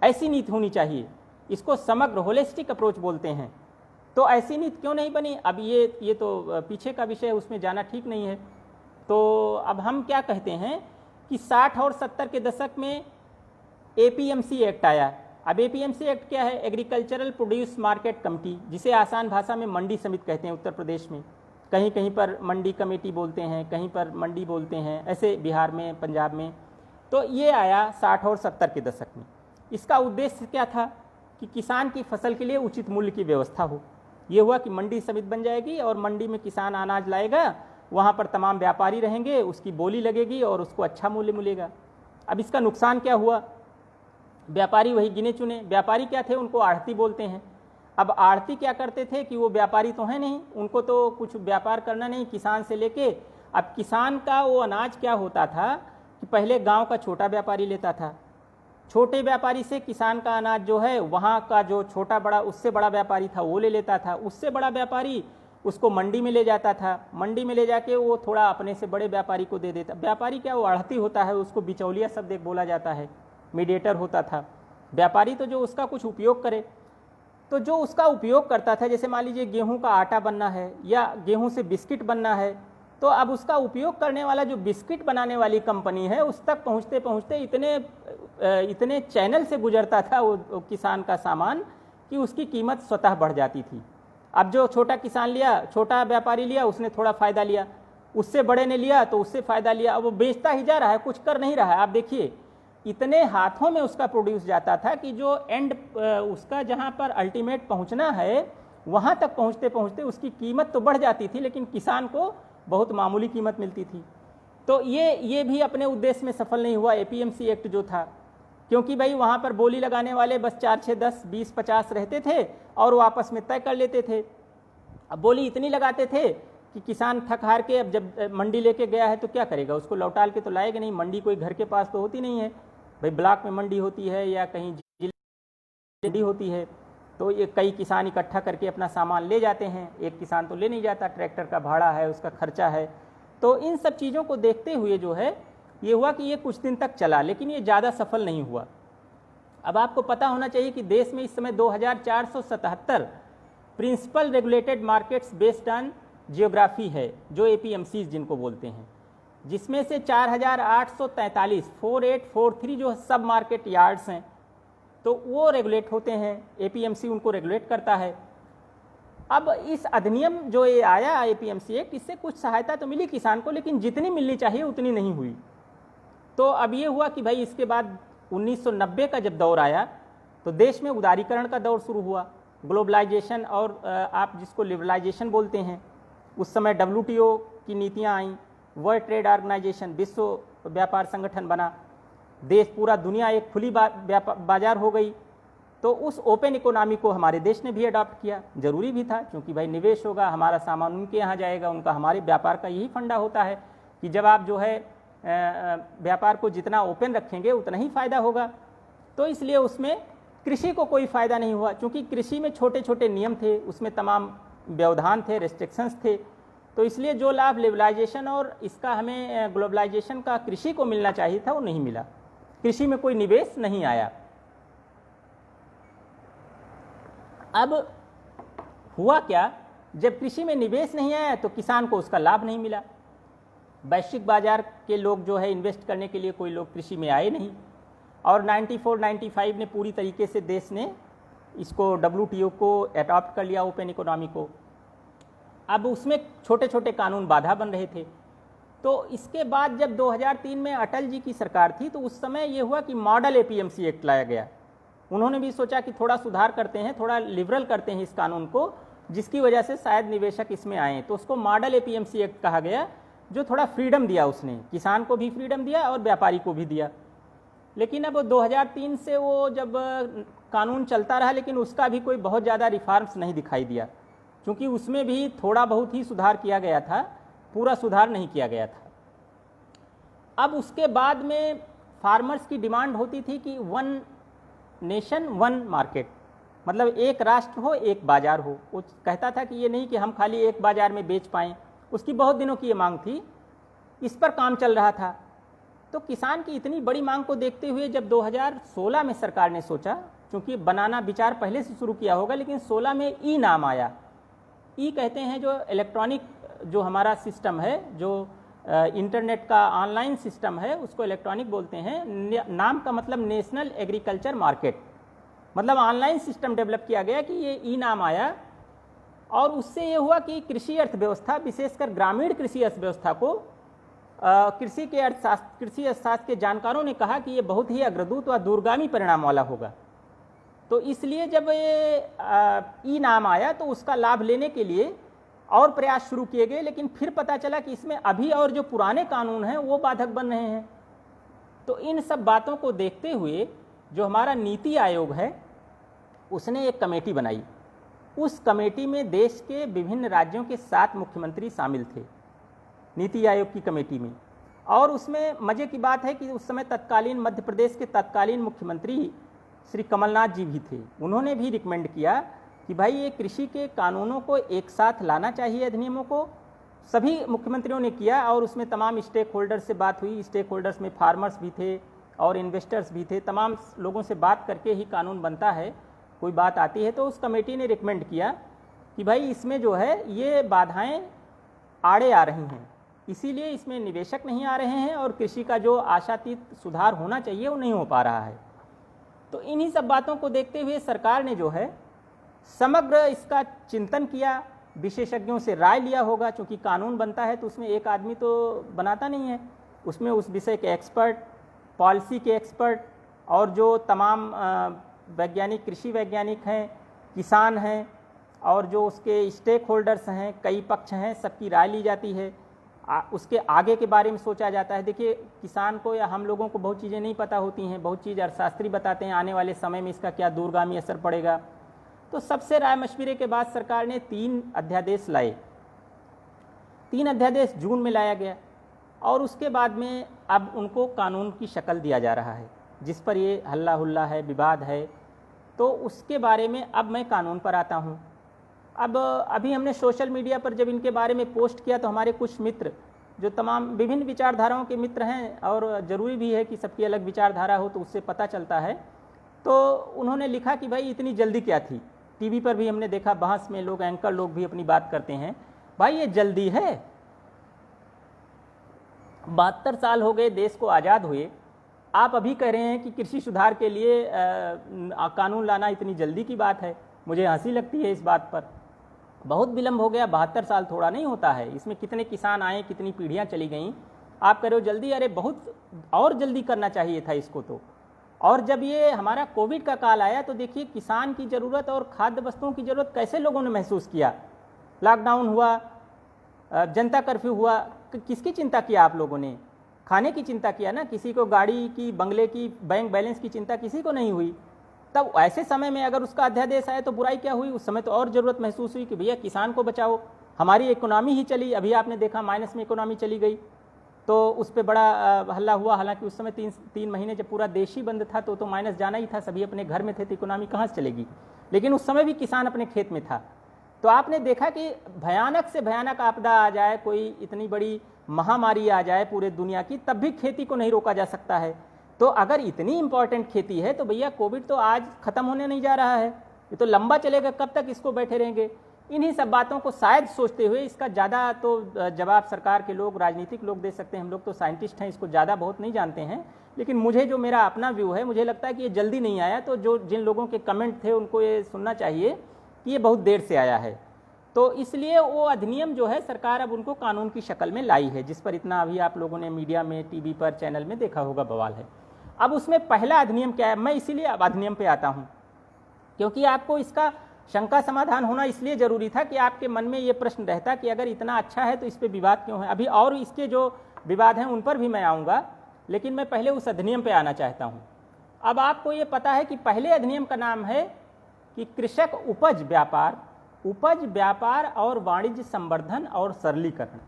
ऐसी नीति होनी चाहिए, इसको समग्र होलिस्टिक अप्रोच बोलते हैं। तो ऐसी नीति क्यों नहीं बनी? अब ये तो पीछे का विषय, उसमें जाना ठीक नहीं है। तो अब हम क्या कहते हैं कि 60 और 70 के दशक में एपीएमसी एक्ट आया। अब एपीएमसी एक्ट क्या है? एग्रीकल्चरल प्रोड्यूस मार्केट कमेटी, जिसे आसान भाषा में मंडी समिति कहते हैं उत्तर प्रदेश में। कहीं कहीं पर मंडी कमेटी बोलते हैं, कहीं पर मंडी बोलते हैं, ऐसे बिहार में, पंजाब में। तो ये आया 60 और 70 के दशक में। इसका उद्देश्य क्या था कि किसान की फसल के लिए उचित मूल्य की व्यवस्था हो। ये हुआ कि मंडी समिति बन जाएगी और मंडी में किसान अनाज लाएगा, वहाँ पर तमाम व्यापारी रहेंगे, उसकी बोली लगेगी और उसको अच्छा मूल्य मिलेगा। अब इसका नुकसान क्या हुआ? व्यापारी वही गिने चुने व्यापारी क्या थे, उनको आढ़ती बोलते हैं। अब आढ़ती क्या करते थे कि वो व्यापारी तो है नहीं, उनको तो कुछ व्यापार करना नहीं किसान से लेके। अब किसान का वो अनाज क्या होता था कि पहले गांव का छोटा व्यापारी लेता था, छोटे व्यापारी से किसान का अनाज जो है वहाँ का जो छोटा बड़ा उससे बड़ा व्यापारी था वो ले लेता था, उससे बड़ा व्यापारी उसको मंडी में ले जाता था, मंडी में ले जाके वो थोड़ा अपने से बड़े व्यापारी को दे देता। व्यापारी क्या, वो आढ़ती होता है, उसको बिचौलिया शब्द एक बोला जाता है, मीडिएटर होता था। व्यापारी तो जो उसका कुछ उपयोग करे, तो जो उसका उपयोग करता था, जैसे मान लीजिए गेहूं का आटा बनना है या गेहूं से बिस्किट बनना है, तो अब उसका उपयोग करने वाला जो बिस्किट बनाने वाली कंपनी है उस तक पहुंचते पहुंचते इतने चैनल से गुजरता था वो किसान का सामान कि उसकी कीमत स्वतः बढ़ जाती थी। अब जो छोटा किसान लिया, छोटा व्यापारी लिया, उसने थोड़ा फ़ायदा लिया, उससे बड़े ने लिया तो उससे फ़ायदा लिया, अब वो बेचता ही जा रहा है, कुछ कर नहीं रहा है। आप देखिए इतने हाथों में उसका प्रोड्यूस जाता था कि जो एंड उसका जहाँ पर अल्टीमेट पहुँचना है वहाँ तक पहुँचते पहुँचते उसकी कीमत तो बढ़ जाती थी, लेकिन किसान को बहुत मामूली कीमत मिलती थी। तो ये भी अपने उद्देश्य में सफल नहीं हुआ एपीएमसी एक्ट जो था, क्योंकि भाई वहाँ पर बोली लगाने वाले बस 4, 6, 10, 20, 50 रहते थे और वो आपस में तय कर लेते थे। अब बोली इतनी लगाते थे कि किसान थक हार के अब जब मंडी लेके गया है तो क्या करेगा, उसको लौटाल के तो लाएगा नहीं, मंडी कोई घर के पास तो होती नहीं है भाई, ब्लॉक में मंडी होती है या कहीं जिले होती है। तो ये कई किसान इकट्ठा करके अपना सामान ले जाते हैं, एक किसान तो ले नहीं जाता, ट्रैक्टर का भाड़ा है, उसका खर्चा है। तो इन सब चीज़ों को देखते हुए जो है ये हुआ कि ये कुछ दिन तक चला, लेकिन ये ज़्यादा सफल नहीं हुआ। अब आपको पता होना चाहिए कि देश में इस समय 2477 principal regulated markets based on geography है, जो APMCs जिनको बोलते हैं, जिसमें से 4843 4843 जो सब मार्केट यार्ड्स हैं, तो वो रेगुलेट होते हैं, APMC उनको रेगुलेट करता है। अब इस अधिनियम जो ये आया APMC एक्ट, इससे कुछ सहायता तो मिली किसान को, लेकिन जितनी मिलनी चाहिए उतनी नहीं हुई। तो अब ये हुआ कि भाई इसके बाद 1990 का जब दौर आया तो देश में उदारीकरण का दौर शुरू हुआ, ग्लोबलाइजेशन और आप जिसको लिबरलाइजेशन बोलते हैं। उस समय WTO की नीतियाँ आईं, वर्ल्ड ट्रेड ऑर्गेनाइजेशन, विश्व व्यापार संगठन बना, देश पूरा दुनिया एक खुली बाजार हो गई। तो उस ओपन इकोनॉमी को हमारे देश ने भी अडॉप्ट किया, ज़रूरी भी था, क्योंकि भाई निवेश होगा, हमारा सामान उनके यहाँ जाएगा, उनका हमारे व्यापार का यही फंडा होता है कि जब आप जो है व्यापार को जितना ओपन रखेंगे उतना ही फ़ायदा होगा। तो इसलिए उसमें कृषि को कोई फ़ायदा नहीं हुआ, क्योंकि कृषि में छोटे छोटे नियम थे, उसमें तमाम व्यवधान थे, रेस्ट्रिक्शंस थे। तो इसलिए जो लाभ लिबरलाइजेशन और इसका हमें ग्लोबलाइजेशन का कृषि को मिलना चाहिए था वो नहीं मिला, कृषि में कोई निवेश नहीं आया। अब हुआ क्या, जब कृषि में निवेश नहीं आया तो किसान को उसका लाभ नहीं मिला। वैश्विक बाजार के लोग जो है इन्वेस्ट करने के लिए कोई लोग कृषि में आए नहीं, और 94-95 ने पूरी तरीके से देश ने इसको WTO को अडॉप्ट कर लिया, ओपन इकोनॉमी को। अब उसमें छोटे छोटे कानून बाधा बन रहे थे। तो इसके बाद जब 2003 में अटल जी की सरकार थी तो उस समय ये हुआ कि मॉडल APMC एक्ट लाया गया। उन्होंने भी सोचा कि थोड़ा सुधार करते हैं, थोड़ा लिबरल करते हैं इस कानून को, जिसकी वजह से शायद निवेशक इसमें आए। तो उसको मॉडल APMC एक्ट कहा गया, जो थोड़ा फ्रीडम दिया, उसने किसान को भी फ्रीडम दिया और व्यापारी को भी दिया। लेकिन अब 2003 से वो जब कानून चलता रहा, लेकिन उसका भी कोई बहुत ज़्यादा रिफॉर्म्स नहीं दिखाई दिया, क्योंकि उसमें भी थोड़ा बहुत ही सुधार किया गया था, पूरा सुधार नहीं किया गया था। अब उसके बाद में फार्मर्स की डिमांड होती थी कि 1 नेशन 1 मार्केट, मतलब एक राष्ट्र हो एक बाजार हो। वो कहता था कि ये नहीं कि हम खाली एक बाजार में बेच पाएँ, उसकी बहुत दिनों की ये मांग थी, इस पर काम चल रहा था। तो किसान की इतनी बड़ी मांग को देखते हुए जब 2016 में सरकार ने सोचा, क्योंकि बनाना विचार पहले से शुरू किया होगा, लेकिन 16 में नाम आया। कहते हैं जो इलेक्ट्रॉनिक जो हमारा सिस्टम है, जो इंटरनेट का ऑनलाइन सिस्टम है, उसको इलेक्ट्रॉनिक बोलते हैं। नाम का मतलब नेशनल एग्रीकल्चर मार्केट, मतलब ऑनलाइन सिस्टम डेवलप किया गया कि ये नाम आया। और उससे ये हुआ कि कृषि अर्थव्यवस्था, विशेषकर ग्रामीण कृषि अर्थव्यवस्था को कृषि अर्थशास्त्र के जानकारों ने कहा कि ये बहुत ही अग्रदूत व दूरगामी परिणाम वाला होगा। तो इसलिए जब ये नाम आया तो उसका लाभ लेने के लिए और प्रयास शुरू किए गए, लेकिन फिर पता चला कि इसमें अभी और जो पुराने कानून हैं वो बाधक बन रहे हैं। तो इन सब बातों को देखते हुए जो हमारा नीति आयोग है उसने एक कमेटी बनाई। उस कमेटी में देश के विभिन्न राज्यों के 7 मुख्यमंत्री शामिल थे नीति आयोग की कमेटी में। और उसमें मज़े की बात है कि उस समय तत्कालीन मध्य प्रदेश के तत्कालीन मुख्यमंत्री श्री कमलनाथ जी भी थे। उन्होंने भी रिकमेंड किया कि भाई ये कृषि के कानूनों को एक साथ लाना चाहिए, अधिनियमों को। सभी मुख्यमंत्रियों ने किया और उसमें तमाम स्टेक होल्डर्स से बात हुई। स्टेक होल्डर्स में फार्मर्स भी थे और इन्वेस्टर्स भी थे। तमाम लोगों से बात करके ही कानून बनता है, कोई बात आती है। तो उस कमेटी ने रिकमेंड किया कि भाई इसमें जो है ये बाधाएं आड़े आ रही हैं, इसीलिए इसमें निवेशक नहीं आ रहे हैं और कृषि का जो आशातीत सुधार होना चाहिए वो नहीं हो पा रहा है। तो इन्हीं सब बातों को देखते हुए सरकार ने जो है समग्र इसका चिंतन किया, विशेषज्ञों से राय लिया होगा, क्योंकि कानून बनता है तो उसमें एक आदमी तो बनाता नहीं है, उसमें उस विषय के एक्सपर्ट, पॉलिसी के एक्सपर्ट और जो तमाम वैज्ञानिक, कृषि वैज्ञानिक हैं, किसान हैं और जो उसके स्टेक होल्डर्स हैं, कई पक्ष हैं, सबकी राय ली जाती है। उसके आगे के बारे में सोचा जाता है। देखिए किसान को या हम लोगों को बहुत चीज़ें नहीं पता होती हैं, बहुत चीज़ अर्थशास्त्री बताते हैं आने वाले समय में इसका क्या दूरगामी असर पड़ेगा। तो सबसे राय मशविरे के बाद सरकार ने 3 अध्यादेश लाए। 3 अध्यादेश जून में लाया गया और उसके बाद में अब उनको कानून की शक्ल दिया जा रहा है, जिस पर ये हल्ला हुल्ला है, विवाद है। तो उसके बारे में अब मैं कानून पर आता हूँ। अब अभी हमने सोशल मीडिया पर जब इनके बारे में पोस्ट किया तो हमारे कुछ मित्र जो तमाम विभिन्न विचारधाराओं के मित्र हैं, और ज़रूरी भी है कि सबकी अलग विचारधारा हो तो उससे पता चलता है, तो उन्होंने लिखा कि भाई इतनी जल्दी क्या थी। टीवी पर भी हमने देखा, बहस में लोग, एंकर लोग भी अपनी बात करते हैं भाई ये जल्दी है? 72 साल हो गए देश को आज़ाद हुए, आप अभी कह रहे हैं कि कृषि सुधार के लिए कानून लाना इतनी जल्दी की बात है। मुझे हंसी लगती है इस बात पर। बहुत विलंब हो गया, 72 साल थोड़ा नहीं होता है। इसमें कितने किसान आए, कितनी पीढ़ियां चली गईं, आप कह रहे हो जल्दी? अरे बहुत और जल्दी करना चाहिए था इसको तो। और जब ये हमारा कोविड का काल आया तो देखिए किसान की ज़रूरत और खाद्य वस्तुओं की ज़रूरत कैसे लोगों ने महसूस किया। लॉकडाउन हुआ, जनता कर्फ्यू हुआ, किसकी चिंता किया आप लोगों ने? खाने की चिंता किया ना, किसी को गाड़ी की, बंगले की, बैंक बैलेंस की चिंता किसी को नहीं हुई। तब ऐसे समय में अगर उसका अध्यादेश आया तो बुराई क्या हुई? उस समय तो और ज़रूरत महसूस हुई कि भैया किसान को बचाओ। हमारी इकोनॉमी ही चली, अभी आपने देखा माइनस में इकोनॉमी चली गई, तो उस पर बड़ा हल्ला हुआ। हालांकि उस समय तीन महीने जब पूरा देश ही बंद था तो माइनस जाना ही था, सभी अपने घर में थे तो इकोनॉमी कहाँ से चलेगी। लेकिन उस समय भी किसान अपने खेत में था। तो आपने देखा कि भयानक से भयानक आपदा आ जाए, कोई इतनी बड़ी महामारी आ जाए पूरे दुनिया की, तब भी खेती को नहीं रोका जा सकता है। तो अगर इतनी इंपॉर्टेंट खेती है तो भैया कोविड तो आज खत्म होने नहीं जा रहा है, ये तो लंबा चलेगा, कब तक इसको बैठे रहेंगे? इन्हीं सब बातों को शायद सोचते हुए, इसका ज़्यादा तो जवाब सरकार के लोग, राजनीतिक लोग दे सकते हैं, हम लोग तो साइंटिस्ट हैं, इसको ज़्यादा बहुत नहीं जानते हैं। लेकिन मुझे जो मेरा अपना व्यू है, मुझे लगता है कि ये जल्दी नहीं आया। तो जिन लोगों के कमेंट थे उनको ये सुनना चाहिए कि ये बहुत देर से आया है। तो इसलिए वो अधिनियम जो है सरकार अब उनको कानून की शक्ल में लाई है, जिस पर इतना अभी आप लोगों ने मीडिया में, टीवी पर, चैनल में देखा होगा, बवाल है। अब उसमें पहला अधिनियम क्या है? मैं इसीलिए अब अधिनियम पे आता हूँ क्योंकि आपको इसका शंका समाधान होना इसलिए जरूरी था कि आपके मन में ये प्रश्न रहता कि अगर इतना अच्छा है तो इस पर विवाद क्यों है। अभी और इसके जो विवाद हैं उन पर भी मैं आऊँगा, लेकिन मैं पहले उस अधिनियम पे आना चाहता हूँ। अब आपको ये पता है कि पहले अधिनियम का नाम है कि कृषक उपज व्यापार और वाणिज्य संवर्धन और सरलीकरण।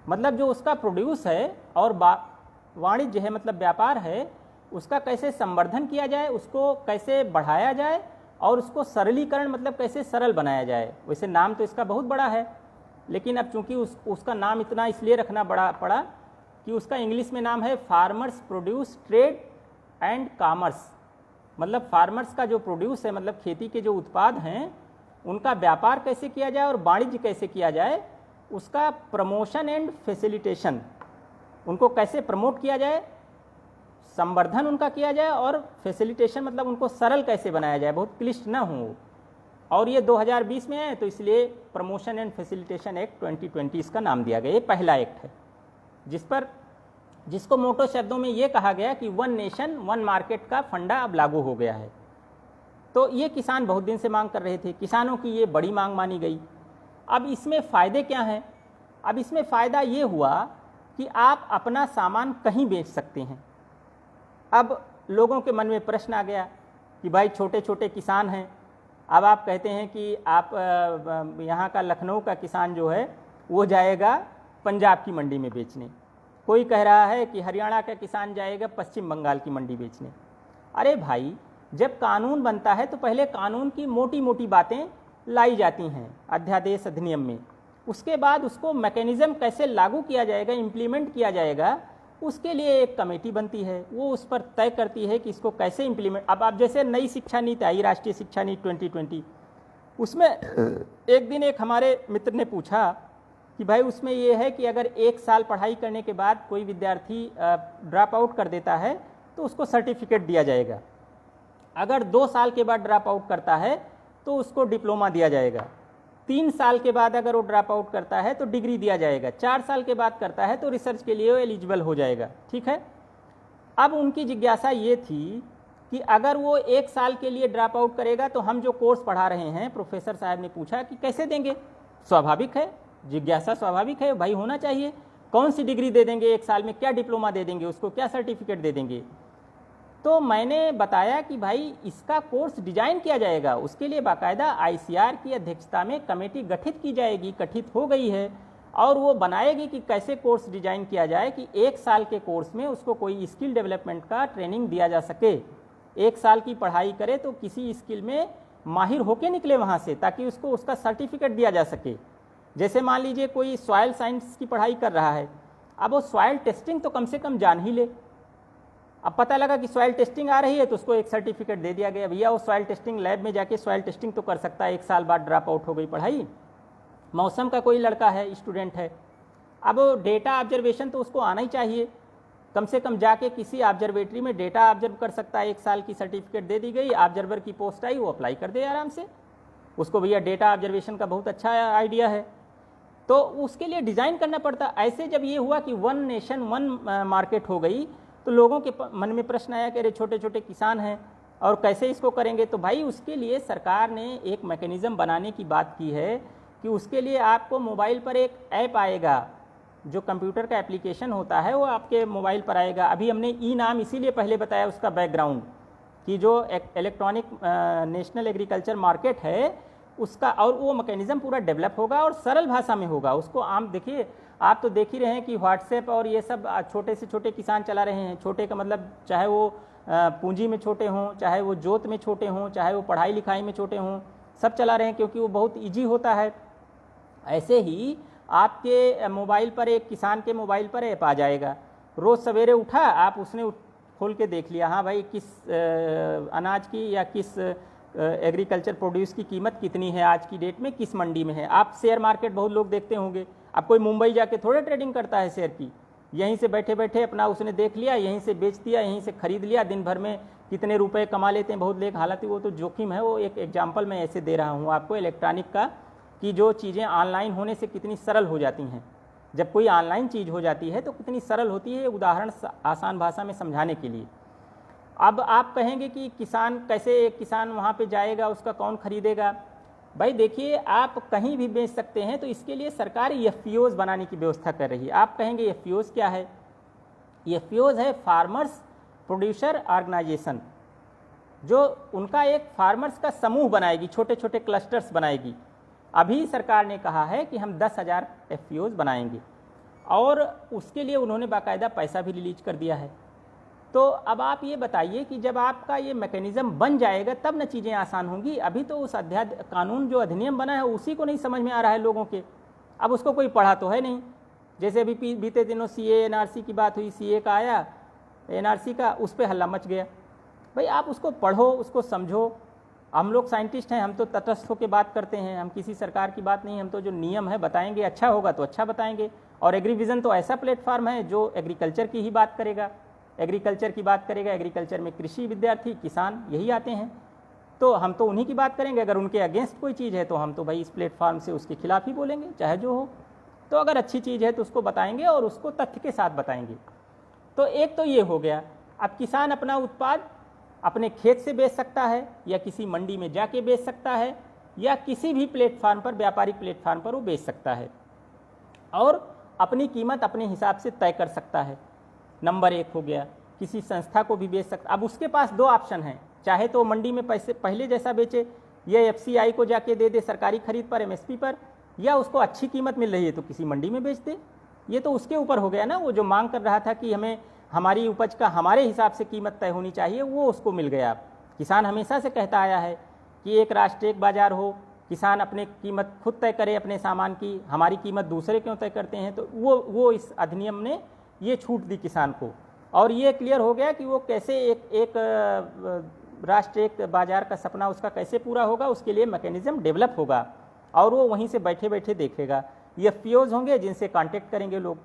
मतलब जो उसका प्रोड्यूस है और वाणिज्य है, मतलब व्यापार है, उसका कैसे संवर्धन किया जाए, उसको कैसे बढ़ाया जाए, और उसको सरलीकरण मतलब कैसे सरल बनाया जाए। वैसे नाम तो इसका बहुत बड़ा है, लेकिन अब चूंकि उसका नाम इतना इसलिए रखना बड़ा पड़ा कि उसका इंग्लिश में नाम है farmers produce trade and commerce. मतलब फार्मर्स का जो प्रोड्यूस है, मतलब खेती के जो उत्पाद हैं, उनका व्यापार कैसे किया जाए और वाणिज्य कैसे किया जाए, उसका प्रमोशन एंड फैसिलिटेशन, उनको कैसे प्रमोट किया जाए, संवर्धन उनका किया जाए, और फैसिलिटेशन मतलब उनको सरल कैसे बनाया जाए, बहुत क्लिष्ट ना हो। और ये 2020 में है तो इसलिए प्रमोशन एंड फैसिलिटेशन एक्ट 2020 इसका नाम दिया गया। ये पहला एक्ट है जिसको मोटो शब्दों में ये कहा गया कि वन नेशन वन मार्केट का फंडा अब लागू हो गया है। तो ये किसान बहुत दिन से मांग कर रहे थे, किसानों की ये बड़ी मांग मानी गई। अब इसमें फ़ायदे क्या हैं? अब इसमें फ़ायदा ये हुआ कि आप अपना सामान कहीं बेच सकते हैं। अब लोगों के मन में प्रश्न आ गया कि भाई छोटे छोटे किसान हैं। अब आप कहते हैं कि आप यहाँ का लखनऊ का किसान जो है वो जाएगा पंजाब की मंडी में बेचने, कोई कह रहा है कि हरियाणा का किसान जाएगा पश्चिम बंगाल की मंडी बेचने। अरे भाई, जब कानून बनता है तो पहले कानून की मोटी मोटी बातें लाई जाती हैं अध्यादेश अधिनियम में, उसके बाद उसको मैकेनिज्म कैसे लागू किया जाएगा, इम्प्लीमेंट किया जाएगा, उसके लिए एक कमेटी बनती है, वो उस पर तय करती है कि इसको कैसे इम्प्लीमेंट। अब आप जैसे नई शिक्षा नीति आई, राष्ट्रीय शिक्षा नीति 2020, उसमें एक दिन एक हमारे मित्र ने पूछा कि भाई उसमें ये है कि अगर 1 साल पढ़ाई करने के बाद कोई विद्यार्थी ड्रॉप आउट कर देता है तो उसको सर्टिफिकेट दिया जाएगा, अगर 2 साल के बाद ड्रॉप आउट करता है तो उसको डिप्लोमा दिया जाएगा, 3 साल के बाद अगर वो ड्रॉप आउट करता है तो डिग्री दिया जाएगा, 4 साल के बाद करता है तो रिसर्च के लिए वो एलिजिबल हो जाएगा। ठीक है। अब उनकी जिज्ञासा ये थी कि अगर वो 1 साल के लिए ड्रॉप आउट करेगा तो हम जो कोर्स पढ़ा रहे हैं, प्रोफेसर साहब ने पूछा कि कैसे देंगे। स्वाभाविक है, जिज्ञासा स्वाभाविक है भाई, होना चाहिए। कौन सी डिग्री दे देंगे 1 साल में, क्या डिप्लोमा दे देंगे उसको, क्या सर्टिफिकेट दे देंगे। तो मैंने बताया कि भाई इसका कोर्स डिजाइन किया जाएगा, उसके लिए बाकायदा ICR की अध्यक्षता में कमेटी गठित की जाएगी, गठित हो गई है, और वो बनाएगी कि कैसे कोर्स डिजाइन किया जाए कि 1 साल के कोर्स में उसको कोई स्किल डेवलपमेंट का ट्रेनिंग दिया जा सके। 1 साल की पढ़ाई करे तो किसी स्किल में माहिर होके निकले वहाँ से, ताकि उसको उसका सर्टिफिकेट दिया जा सके। जैसे मान लीजिए कोई सॉइल साइंस की पढ़ाई कर रहा है, अब वो सॉइल टेस्टिंग तो कम से कम जान ही ले। अब पता लगा कि सॉइल टेस्टिंग आ रही है तो उसको एक सर्टिफिकेट दे दिया गया, भैया वो सॉइल टेस्टिंग लैब में जाके सॉइल टेस्टिंग तो कर सकता है, 1 साल बाद ड्रॉप आउट हो गई पढ़ाई। मौसम का कोई लड़का है, स्टूडेंट है, अब डेटा ऑब्जर्वेशन तो उसको आना ही चाहिए, कम से कम जाके किसी ऑब्जर्वेटरी में डेटा ऑब्जर्व कर सकता है। 1 साल की सर्टिफिकेट दे दी गई, ऑब्जर्वर की पोस्ट आई, वो अप्लाई कर दे आराम से। उसको भैया डेटा ऑब्जर्वेशन का बहुत अच्छा आइडिया है, तो उसके लिए डिज़ाइन करना पड़ता। ऐसे जब ये हुआ कि वन नेशन वन मार्केट हो गई, तो लोगों के मन में प्रश्न आया कि अरे छोटे छोटे किसान हैं और कैसे इसको करेंगे। तो भाई उसके लिए सरकार ने एक मैकेनिज़्म बनाने की बात की है कि उसके लिए आपको मोबाइल पर एक ऐप आएगा, जो कंप्यूटर का एप्लीकेशन होता है वो आपके मोबाइल पर आएगा। अभी हमने ई नाम इसीलिए पहले बताया उसका बैकग्राउंड, कि जो इलेक्ट्रॉनिक नेशनल एग्रीकल्चर मार्केट है उसका, और वो मैकेनिज़्म पूरा डेवलप होगा और सरल भाषा में होगा। उसको आम देखिए, आप तो देख ही रहे हैं कि व्हाट्सएप और ये सब छोटे से छोटे किसान चला रहे हैं। छोटे का मतलब चाहे वो पूंजी में छोटे हों, चाहे वो जोत में छोटे हों, चाहे वो पढ़ाई लिखाई में छोटे हों, सब चला रहे हैं क्योंकि वो बहुत ईजी होता है। ऐसे ही आपके मोबाइल पर, एक किसान के मोबाइल पर ऐप आ जाएगा। रोज़ सवेरे उठा, आप उसने खोल के देख लिया, हाँ भाई किस अनाज की या किस एग्रीकल्चर प्रोड्यूस की कीमत कितनी है आज की डेट में, किस मंडी में है। आप शेयर मार्केट बहुत लोग देखते होंगे, अब कोई मुंबई जाके थोड़े ट्रेडिंग करता है शेयर की, यहीं से बैठे बैठे अपना उसने देख लिया, यहीं से बेच दिया, यहीं से खरीद लिया, दिन भर में कितने रुपए कमा लेते हैं बहुत लोग। हालांकि वो तो जोखिम है, वो एक एग्जाम्पल मैं ऐसे दे रहा हूँ आपको इलेक्ट्रॉनिक का, कि जो चीज़ें ऑनलाइन होने से कितनी सरल हो जाती हैं। जब कोई ऑनलाइन चीज़ हो जाती है तो कितनी सरल होती है, उदाहरण आसान भाषा में समझाने के लिए। अब आप कहेंगे कि किसान कैसे, एक किसान वहाँ पे जाएगा, उसका कौन खरीदेगा। भाई देखिए, आप कहीं भी बेच सकते हैं, तो इसके लिए सरकार एफपीओज बनाने की व्यवस्था कर रही है। आप कहेंगे एफपीओज क्या है? एफपीओज है फार्मर्स प्रोड्यूसर ऑर्गेनाइजेशन, जो उनका एक फार्मर्स का समूह बनाएगी, छोटे छोटे क्लस्टर्स बनाएगी। अभी सरकार ने कहा है कि हम 10,000 एफपीओज बनाएंगे, और उसके लिए उन्होंने बाकायदा पैसा भी रिलीज कर दिया है। तो अब आप ये बताइए कि जब आपका ये मैकेनिज़्म बन जाएगा तब न चीज़ें आसान होंगी। अभी तो उस कानून जो अधिनियम बना है उसी को नहीं समझ में आ रहा है लोगों के। अब उसको कोई पढ़ा तो है नहीं। जैसे अभी बीते दिनों सीए एनआरसी की बात हुई, सीए का आया, एनआरसी का, उस पर हल्ला मच गया। भाई आप उसको पढ़ो, उसको समझो। हम लोग साइंटिस्ट हैं, हम तो तटस्थ होकर बात करते हैं, हम किसी सरकार की बात नहीं, हम तो जो नियम है बताएंगे, अच्छा होगा तो अच्छा बताएंगे। और एग्रीविजन तो ऐसा प्लेटफार्म है जो एग्रीकल्चर की ही बात करेगा, एग्रीकल्चर की बात करेगा। एग्रीकल्चर में कृषि विद्यार्थी, किसान यही आते हैं, तो हम तो उन्हीं की बात करेंगे। अगर उनके अगेंस्ट कोई चीज़ है तो हम तो भाई इस प्लेटफार्म से उसके खिलाफ ही बोलेंगे, चाहे जो हो। तो अगर अच्छी चीज़ है तो उसको बताएंगे और उसको तथ्य के साथ बताएंगे। तो एक तो ये हो गया। अब किसान अपना उत्पाद अपने खेत से बेच सकता है, या किसी मंडी में जाके बेच सकता है, या किसी भी प्लेटफार्म पर, व्यापारिक प्लेटफार्म पर वो बेच सकता है, और अपनी कीमत अपने हिसाब से तय कर सकता है। नंबर 1 हो गया। किसी संस्था को भी बेच सकता। अब उसके पास 2 ऑप्शन हैं, चाहे तो मंडी में पैसे पहले जैसा बेचे, या एफसीआई को जाके दे दे सरकारी खरीद पर, एमएसपी पर, या उसको अच्छी कीमत मिल रही है तो किसी मंडी में बेच दे। ये तो उसके ऊपर हो गया ना। वो जो मांग कर रहा था कि हमें हमारी उपज का हमारे हिसाब से कीमत तय होनी चाहिए, वो उसको मिल गया। किसान हमेशा से कहता आया है कि एक राष्ट्र एक बाजार हो, किसान अपने कीमत खुद तय करे अपने सामान की, हमारी कीमत दूसरे क्यों तय करते हैं। तो वो इस अधिनियम ने ये छूट दी किसान को, और ये क्लियर हो गया कि वो कैसे एक राष्ट्र एक बाजार का सपना उसका कैसे पूरा होगा। उसके लिए मैकेनिज्म डेवलप होगा, और वो वहीं से बैठे बैठे देखेगा। ये एफपीओज होंगे जिनसे कांटेक्ट करेंगे लोग।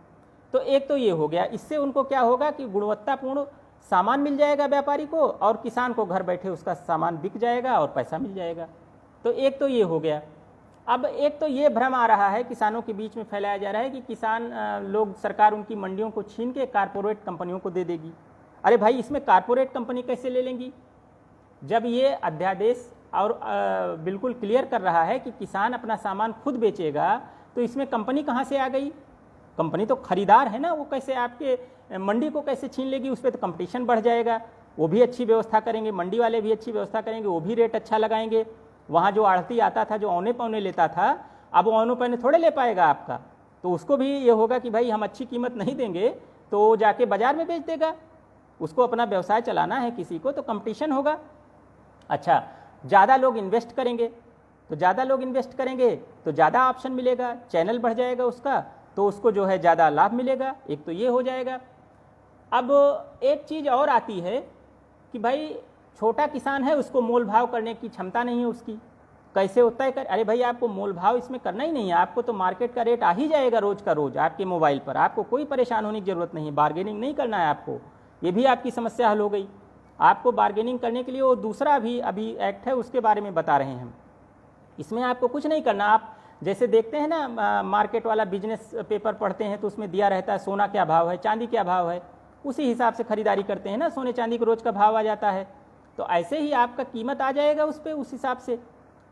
तो एक तो ये हो गया। इससे उनको क्या होगा कि गुणवत्तापूर्ण सामान मिल जाएगा व्यापारी को, और किसान को घर बैठे उसका सामान बिक जाएगा और पैसा मिल जाएगा। तो एक तो ये हो गया। अब एक तो ये भ्रम आ रहा है, किसानों के बीच में फैलाया जा रहा है कि किसान लोग, सरकार उनकी मंडियों को छीन के कारपोरेट कंपनियों को दे देगी। अरे भाई, इसमें कारपोरेट कंपनी कैसे ले लेंगी, जब ये अध्यादेश और बिल्कुल क्लियर कर रहा है कि किसान अपना सामान खुद बेचेगा, तो इसमें कंपनी कहाँ से आ गई? कंपनी तो खरीदार है ना, वो कैसे आपके मंडी को कैसे छीन लेगी? उस पर तो कंपटीशन बढ़ जाएगा। वो भी अच्छी व्यवस्था करेंगे, मंडी वाले भी अच्छी व्यवस्था करेंगे, वो भी रेट अच्छा लगाएंगे। वहाँ जो आढ़ती आता था, जो औने पौने लेता था, अब वो औने पौने थोड़े ले पाएगा आपका। तो उसको भी ये होगा कि भाई हम अच्छी कीमत नहीं देंगे, तो वो जाके बाजार में बेच देगा। उसको अपना व्यवसाय चलाना है किसी को, तो कंपटीशन होगा। अच्छा, ज़्यादा लोग इन्वेस्ट करेंगे, तो ज़्यादा लोग इन्वेस्ट करेंगे तो ज़्यादा ऑप्शन मिलेगा, चैनल बढ़ जाएगा उसका, तो उसको जो है ज़्यादा लाभ मिलेगा। एक तो ये हो जाएगा। अब एक चीज़ और आती है कि भाई छोटा किसान है, उसको मोल भाव करने की क्षमता नहीं है उसकी, कैसे होता है अरे भाई आपको मोल भाव इसमें करना ही नहीं है, आपको तो मार्केट का रेट आ ही जाएगा रोज़ का रोज़ आपके मोबाइल पर, आपको कोई परेशान होने की ज़रूरत नहीं है, बार्गेनिंग नहीं करना है आपको, ये भी आपकी समस्या हल हो गई। आपको बार्गेनिंग करने के लिए वो दूसरा भी अभी एक्ट है उसके बारे में बता रहे हैं हम, इसमें आपको कुछ नहीं करना। आप जैसे देखते हैं ना मार्केट वाला बिजनेस पेपर पढ़ते हैं तो उसमें दिया रहता है सोना क्या भाव है, चांदी क्या भाव है, उसी हिसाब से खरीदारी करते हैं ना, सोने चांदी का रोज़ का भाव आ जाता है, तो ऐसे ही आपका कीमत आ जाएगा उस पर उस हिसाब से,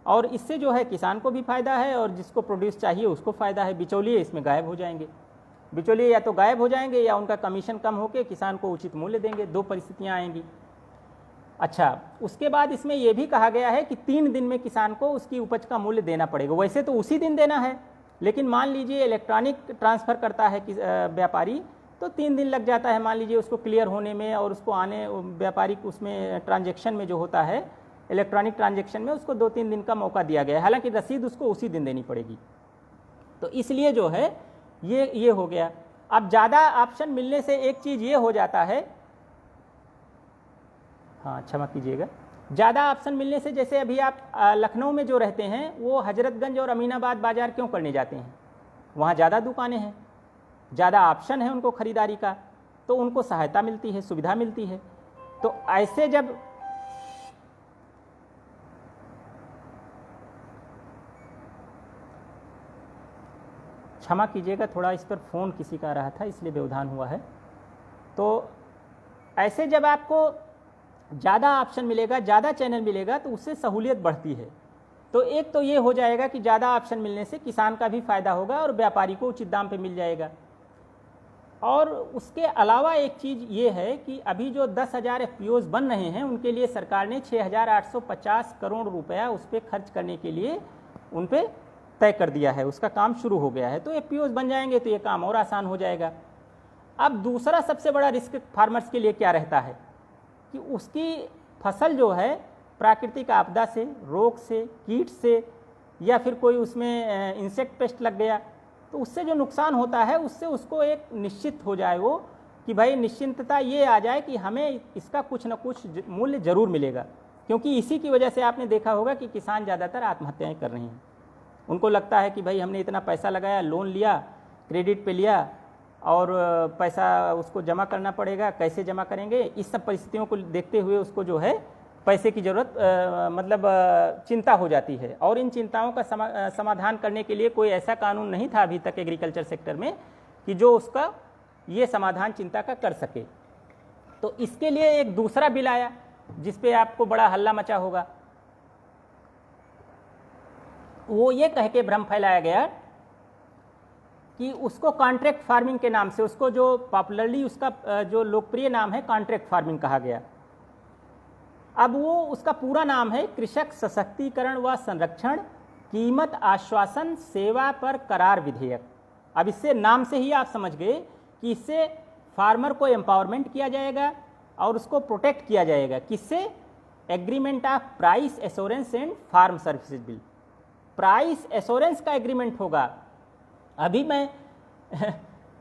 और इससे जो है किसान को भी फ़ायदा है और जिसको प्रोड्यूस चाहिए उसको फ़ायदा है। बिचौलिए इसमें गायब हो जाएंगे, बिचौलिए या तो गायब हो जाएंगे या उनका कमीशन कम होकर किसान को उचित मूल्य देंगे, दो परिस्थितियाँ आएंगी। अच्छा, उसके बाद इसमें यह भी कहा गया है कि 3 दिन में किसान को उसकी उपज का मूल्य देना पड़ेगा। वैसे तो उसी दिन देना है, लेकिन मान लीजिए इलेक्ट्रॉनिक ट्रांसफ़र करता है कि व्यापारी, तो 3 दिन लग जाता है मान लीजिए उसको क्लियर होने में, और उसको आने व्यापारी उसमें ट्रांजैक्शन में जो होता है इलेक्ट्रॉनिक ट्रांजैक्शन में उसको 2-3 दिन का मौका दिया गया है, हालांकि रसीद उसको उसी दिन देनी पड़ेगी। तो इसलिए जो है ये हो गया। अब ज़्यादा ऑप्शन मिलने से एक चीज़ ये हो जाता है, हाँ क्षमा कीजिएगा, ज़्यादा ऑप्शन मिलने से जैसे अभी आप लखनऊ में जो रहते हैं वो हजरतगंज और अमीनाबाद बाज़ार क्यों करने जाते हैं, वहाँ ज़्यादा दुकानें हैं, ज़्यादा ऑप्शन है उनको ख़रीदारी का, तो उनको सहायता मिलती है, सुविधा मिलती है। तो ऐसे जब क्षमा कीजिएगा, थोड़ा इस पर फ़ोन किसी का आ रहा था इसलिए व्यवधान हुआ है। तो ऐसे जब आपको ज़्यादा ऑप्शन मिलेगा, ज़्यादा चैनल मिलेगा, तो उससे सहूलियत बढ़ती है। तो एक तो ये हो जाएगा कि ज़्यादा ऑप्शन मिलने से किसान का भी फ़ायदा होगा और व्यापारी को उचित दाम पे मिल जाएगा। और उसके अलावा एक चीज़ ये है कि अभी जो 10,000 FPOs बन रहे हैं उनके लिए सरकार ने 6,850 करोड़ रुपया उस पर खर्च करने के लिए उन पर तय कर दिया है, उसका काम शुरू हो गया है। तो FPOs बन जाएंगे तो ये काम और आसान हो जाएगा। अब दूसरा सबसे बड़ा रिस्क फार्मर्स के लिए क्या रहता है कि उसकी फसल जो है प्राकृतिक आपदा से, रोग से, कीट से, या फिर कोई उसमें इंसेक्ट पेस्ट लग गया, तो उससे जो नुकसान होता है उससे उसको एक निश्चित हो जाए वो कि भाई निश्चिंतता ये आ जाए कि हमें इसका कुछ न कुछ मूल्य ज़रूर मिलेगा। क्योंकि इसी की वजह से आपने देखा होगा कि किसान ज़्यादातर आत्महत्याएं कर रहे हैं। उनको लगता है कि भाई हमने इतना पैसा लगाया, लोन लिया, क्रेडिट पे लिया और पैसा उसको जमा करना पड़ेगा, कैसे जमा करेंगे, इस सब परिस्थितियों को देखते हुए उसको जो है पैसे की ज़रूरत मतलब चिंता हो जाती है। और इन चिंताओं का समाधान करने के लिए कोई ऐसा कानून नहीं था अभी तक एग्रीकल्चर सेक्टर में कि जो उसका ये समाधान चिंता का कर सके। तो इसके लिए एक दूसरा बिल आया जिस पे आपको बड़ा हल्ला मचा होगा। वो ये कह के भ्रम फैलाया गया कि उसको कॉन्ट्रैक्ट फार्मिंग के नाम से, उसको जो पॉपुलरली उसका जो लोकप्रिय नाम है कॉन्ट्रैक्ट फार्मिंग कहा गया। अब वो उसका पूरा नाम है कृषक सशक्तिकरण व संरक्षण कीमत आश्वासन सेवा पर करार विधेयक। अब इससे नाम से ही आप समझ गए कि इससे फार्मर को एम्पावरमेंट किया जाएगा और उसको प्रोटेक्ट किया जाएगा। किससे? Agreement of price assurance and farm services bill. Price assurance का एग्रीमेंट होगा। अभी मैं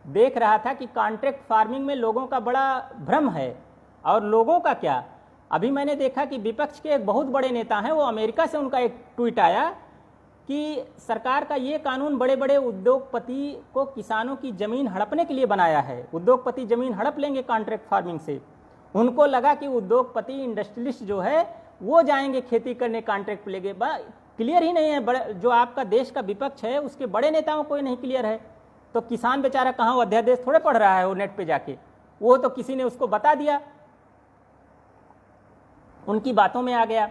देख रहा था कि कॉन्ट्रैक्ट फार्मिंग में लोगों का बड़ा भ्रम है। और लोगों का क्या, अभी मैंने देखा कि विपक्ष के एक बहुत बड़े नेता हैं, वो अमेरिका से उनका एक ट्वीट आया कि सरकार का ये कानून बड़े बड़े उद्योगपति को किसानों की ज़मीन हड़पने के लिए बनाया है। उद्योगपति ज़मीन हड़प लेंगे कॉन्ट्रैक्ट फार्मिंग से। उनको लगा कि उद्योगपति इंडस्ट्रियलिस्ट जो है वो जाएंगे खेती करने, कॉन्ट्रैक्ट लेंगे। क्लियर ही नहीं है, बड़े जो आपका देश का विपक्ष है उसके बड़े नेताओं को नहीं क्लियर है। तो किसान बेचारा कहाँ, वो अध्यादेश थोड़े पढ़ रहा है वो नेट पे जाके, वो तो किसी ने उसको बता दिया, उनकी बातों में आ गया।